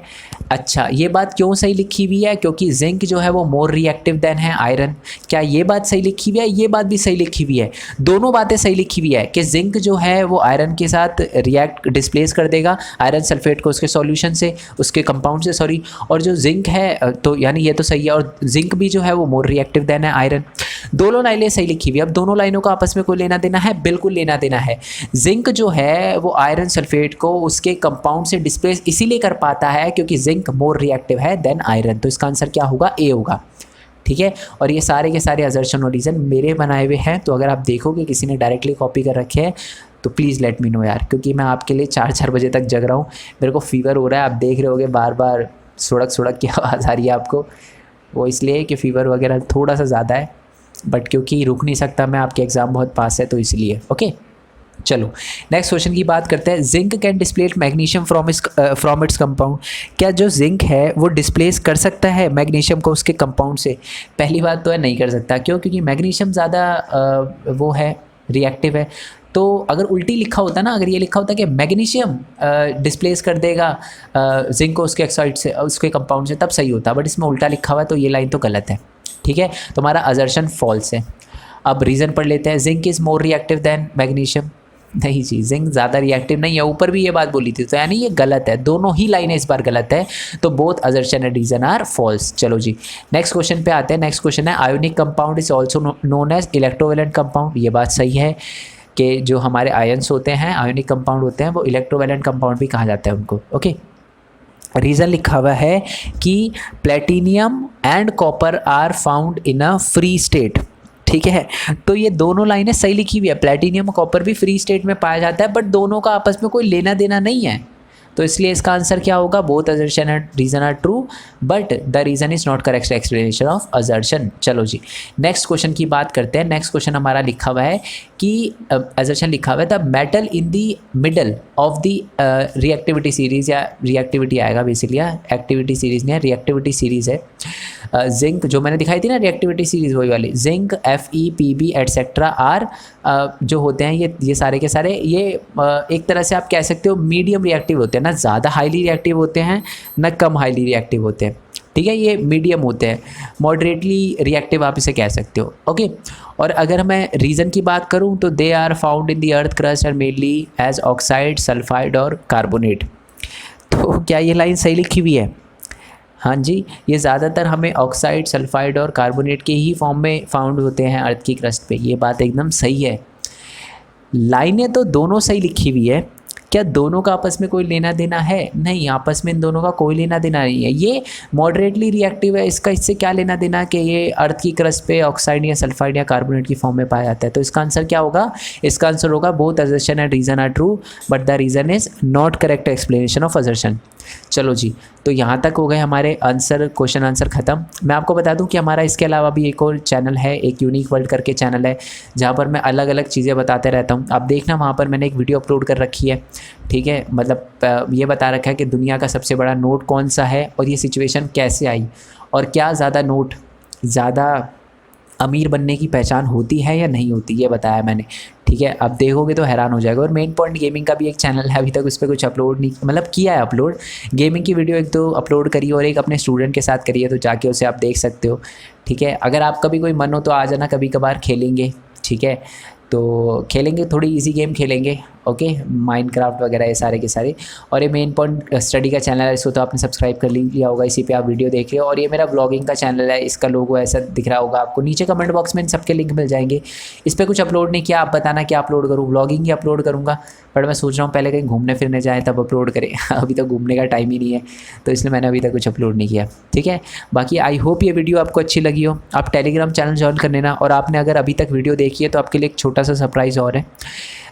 अच्छा, ये बात क्यों सही लिखी हुई है? क्योंकि जिंक जो है वो मोर रिएक्टिव देन है आयरन। क्या ये बात सही लिखी हुई है? ये बात भी सही लिखी हुई है। दोनों बातें सही लिखी हुई है कि जिंक जो है वो आयरन के साथ रिएक्ट डिस्प्लेस कर देगा आयरन सल्फेट को उसके सॉल्यूशन से, उसके कंपाउंड से, सॉरी। और जो जिंक है तो यानी ये तो सही है। और जिंक भी जो है वो मोर रिएक्टिव देन है आयरन। दोनों लाइनें सही लिखी हुई है। अब दोनों लाइनों का आपस में कोई लेना देना है? बिल्कुल लेना देना है। जिंक जो है वो आयरन सल्फेट को उसके कंपाउंड से डिस्प्लेस इसीलिए कर पाता है क्योंकि जिंक मोर रिएक्टिव है देन आयरन। तो इसका आंसर क्या होगा? ए होगा। ठीक है, और ये सारे के सारे असर्शन और रीज़न मेरे बनाए हुए हैं। तो अगर आप देखोगे किसी ने डायरेक्टली कॉपी कर रखे हैं तो प्लीज़ लेट मी नो यार, क्योंकि मैं आपके लिए 4-4 बजे तक जग रहा हूँ। मेरे को फीवर हो रहा है, आप देख रहे होगे बार बार सुड़क की आवाज़ आ रही है आपको। वो इसलिए कि फ़ीवर वगैरह थोड़ा सा ज़्यादा है, बट क्योंकि रुक नहीं सकता मैं, आपके एग्ज़ाम बहुत पास है तो इसलिए। ओके चलो नेक्स्ट क्वेश्चन की बात करते हैं। Zinc can displace magnesium from its compound. क्या जो जिंक है वो डिस्प्लेस कर सकता है मैग्नीशियम को उसके कंपाउंड से? पहली बात तो है नहीं कर सकता। क्यों? क्योंकि मैग्नीशियम ज़्यादा वो है, रिएक्टिव है। तो अगर उल्टी लिखा होता ना, अगर ये लिखा होता कि मैग्नीशियम डिस्प्लेस कर देगा जिंक को उसके एक्साइड से, उसके कंपाउंड से, तब सही होता। बट इसमें उल्टा लिखा हुआ है तो ये लाइन तो गलत है। ठीक है, तो हमारा असर्शन फॉल्स है। अब रीज़न पढ़ लेते हैं। Zinc is more reactive than magnesium. नहीं जी, जिंक ज़्यादा रिएक्टिव नहीं है, ऊपर भी ये बात बोली थी, तो यानी ये गलत है। दोनों ही लाइनें इस बार गलत है, तो both assertion and reason are false. चलो जी नेक्स्ट क्वेश्चन पे आते हैं। नेक्स्ट क्वेश्चन है ionic compound is also known as electrovalent compound. ये बात सही है कि जो हमारे आयन्स होते हैं, आयोनिक कंपाउंड होते हैं, वो इलेक्ट्रोवेलेंट कंपाउंड भी कहा जाता है उनको। ओके, रीज़न लिखा हुआ है कि platinum and copper are found in a free state. ठीक है, तो ये दोनों लाइनें सही लिखी हुई है। प्लेटिनियम और कॉपर भी फ्री स्टेट में पाया जाता है, बट दोनों का आपस में कोई लेना देना नहीं है, तो इसलिए इसका आंसर क्या होगा? Both assertion and reason are true, but the reason is not correct explanation of assertion. चलो जी नेक्स्ट क्वेश्चन की बात करते हैं। नेक्स्ट क्वेश्चन हमारा लिखा हुआ है कि असर्शन लिखा हुआ है the metal in the middle of the reactivity series, या रिएक्टिविटी आएगा बेसिकली, एक्टिविटी सीरीज नहीं है, रिएक्टिविटी सीरीज है। जिंक जो मैंने दिखाई थी ना, रिएक्टिविटी सीरीज वही वाली, जिंक Fe Pb एटसेट्रा आर जो होते हैं ये सारे के सारे, ये एक तरह से आप कह सकते हो मीडियम रिएक्टिव होते हैं, ना ज़्यादा हाईली रिएक्टिव होते हैं ना कम हाईली रिएक्टिव होते हैं। ठीक है, ये मीडियम होते हैं, मॉडरेटली रिएक्टिव आप इसे कह सकते हो। ओके, और अगर मैं रीज़न की बात करूं तो they are found in the earth crust and mainly as oxide, sulphide और कार्बोनेट। तो क्या ये लाइन सही लिखी हुई है? हाँ जी, ये ज़्यादातर हमें ऑक्साइड, सल्फाइड और कार्बोनेट के ही फॉर्म में फाउंड होते हैं अर्थ की क्रस्ट पे। ये बात एकदम सही है। लाइनें तो दोनों सही लिखी हुई है, क्या दोनों का आपस में कोई लेना देना है? नहीं, आपस में इन दोनों का कोई लेना देना नहीं है। ये मॉडरेटली रिएक्टिव है, इसका इससे क्या लेना देना कि ये अर्थ की क्रस्ट पे ऑक्साइड या सल्फाइड या कार्बोनेट की फॉर्म में पाया जाता है। तो इसका आंसर क्या होगा? इसका आंसर होगा both assertion and reason are true, but the reason is not correct explanation of assertion. चलो जी, तो यहाँ तक हो गए हमारे आंसर, क्वेश्चन आंसर ख़त्म। मैं आपको बता दूं कि हमारा इसके अलावा भी एक और चैनल है, एक यूनिक वर्ल्ड करके चैनल है, जहाँ पर मैं अलग अलग चीज़ें बताते रहता हूँ। आप देखना, वहाँ पर मैंने एक वीडियो अपलोड कर रखी है। ठीक है, मतलब ये बता रखा है कि दुनिया का सबसे बड़ा नोट कौन सा है और ये सिचुएशन कैसे आई, और क्या ज़्यादा नोट ज़्यादा अमीर बनने की पहचान होती है या नहीं होती, ये बताया मैंने। ठीक है, अब देखोगे तो हैरान हो जाएगा। और मेन पॉइंट गेमिंग का भी एक चैनल है, अभी तक उस पर कुछ अपलोड नहीं, मतलब किया है अपलोड, गेमिंग की वीडियो एक तो अपलोड करी और एक अपने स्टूडेंट के साथ करी है, तो जाके उसे आप देख सकते हो। ठीक है, अगर आपका भी कोई मन हो तो आ जाना, कभी कभार खेलेंगे। ठीक है, तो खेलेंगे, थोड़ी इजी गेम खेलेंगे। ओके, माइनक्राफ्ट वगैरह ये सारे के सारे। और ये मेन पॉइंट स्टडी का चैनल है, इसको तो आपने सब्सक्राइब कर लिया होगा, इसी पे आप वीडियो देख रहे हो। और ये मेरा व्लॉगिंग का चैनल है, इसका लोगो ऐसा दिख रहा होगा आपको, नीचे कमेंट बॉक्स में इन सबके लिंक मिल जाएंगे। इस पर कुछ अपलोड नहीं किया, आप बताना क्या अपलोड करूँ, व्लॉगिंग ही अपलोड करूँगा, बट मैं सोच रहा हूँ पहले कहीं घूमने फिरने जाएँ तब अपलोड करें। अभी तो घूमने का टाइम ही नहीं है, तो इसलिए मैंने अभी तक कुछ अपलोड नहीं किया। ठीक है, बाकी आई होप ये वीडियो आपको अच्छी लगी हो। आप टेलीग्राम चैनल ज्वाइन कर लेना, और आपने अगर अभी तक वीडियो देखी है तो आपके लिए एक छोटा सा सरप्राइज़ और है।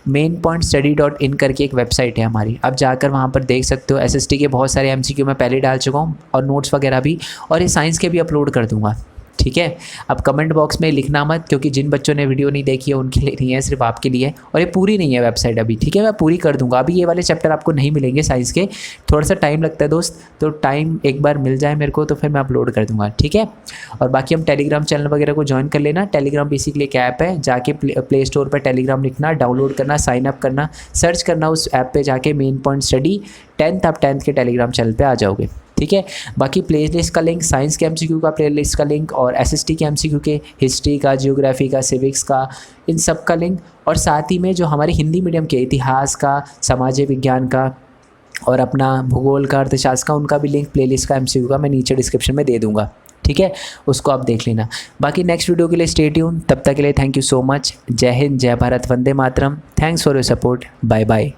mainpointstudy.in करके एक वेबसाइट है हमारी, आप जाकर वहाँ पर देख सकते हो। एसएसटी के बहुत सारे एमसीक्यू मैं पहले डाल चुका हूँ, और नोट्स वगैरह भी, और ये साइंस के भी अपलोड कर दूँगा। ठीक है, अब कमेंट बॉक्स में लिखना मत, क्योंकि जिन बच्चों ने वीडियो नहीं देखी है उनके लिए नहीं है, सिर्फ आपके लिए। और ये पूरी नहीं है वेबसाइट अभी। ठीक है, मैं पूरी कर दूंगा। अभी ये वाले चैप्टर आपको नहीं मिलेंगे साइंस के, थोड़ा सा टाइम लगता है दोस्त, तो टाइम एक बार मिल जाए मेरे को तो फिर मैं अपलोड कर दूंगा। ठीक है, और बाकी हम टेलीग्राम चैनल वगैरह को ज्वाइन कर लेना। टेलीग्राम बेसिकली एक ऐप है, जाके प्ले स्टोर पर टेलीग्राम लिखना, डाउनलोड करना, साइन अप करना, सर्च करना उस ऐप पर जाके मेन पॉइंट स्टडी 10th, आप 10th के टेलीग्राम चैनल पे आ जाओगे। ठीक है, बाकी प्लेलिस्ट का लिंक, साइंस के एमसीक्यू का प्लेलिस्ट का लिंक, और एसएसटी के एमसीक्यू के, हिस्ट्री का, जियोग्राफी का, सिविक्स का, इन सब का लिंक, और साथ ही में जो हमारे हिंदी मीडियम के इतिहास का, समाज विज्ञान का, और अपना भूगोल का, अर्थशास्त्र का, उनका भी लिंक प्लेलिस्ट का, एमसीक्यू का मैं नीचे डिस्क्रिप्शन में दे दूँगा। ठीक है, उसको आप देख लेना। बाकी नेक्स्ट वीडियो के लिए स्टे ट्यून। तब तक के लिए थैंक यू सो मच। जय हिंद, जय भारत, वंदे मातरम। Thanks for your support. Bye bye.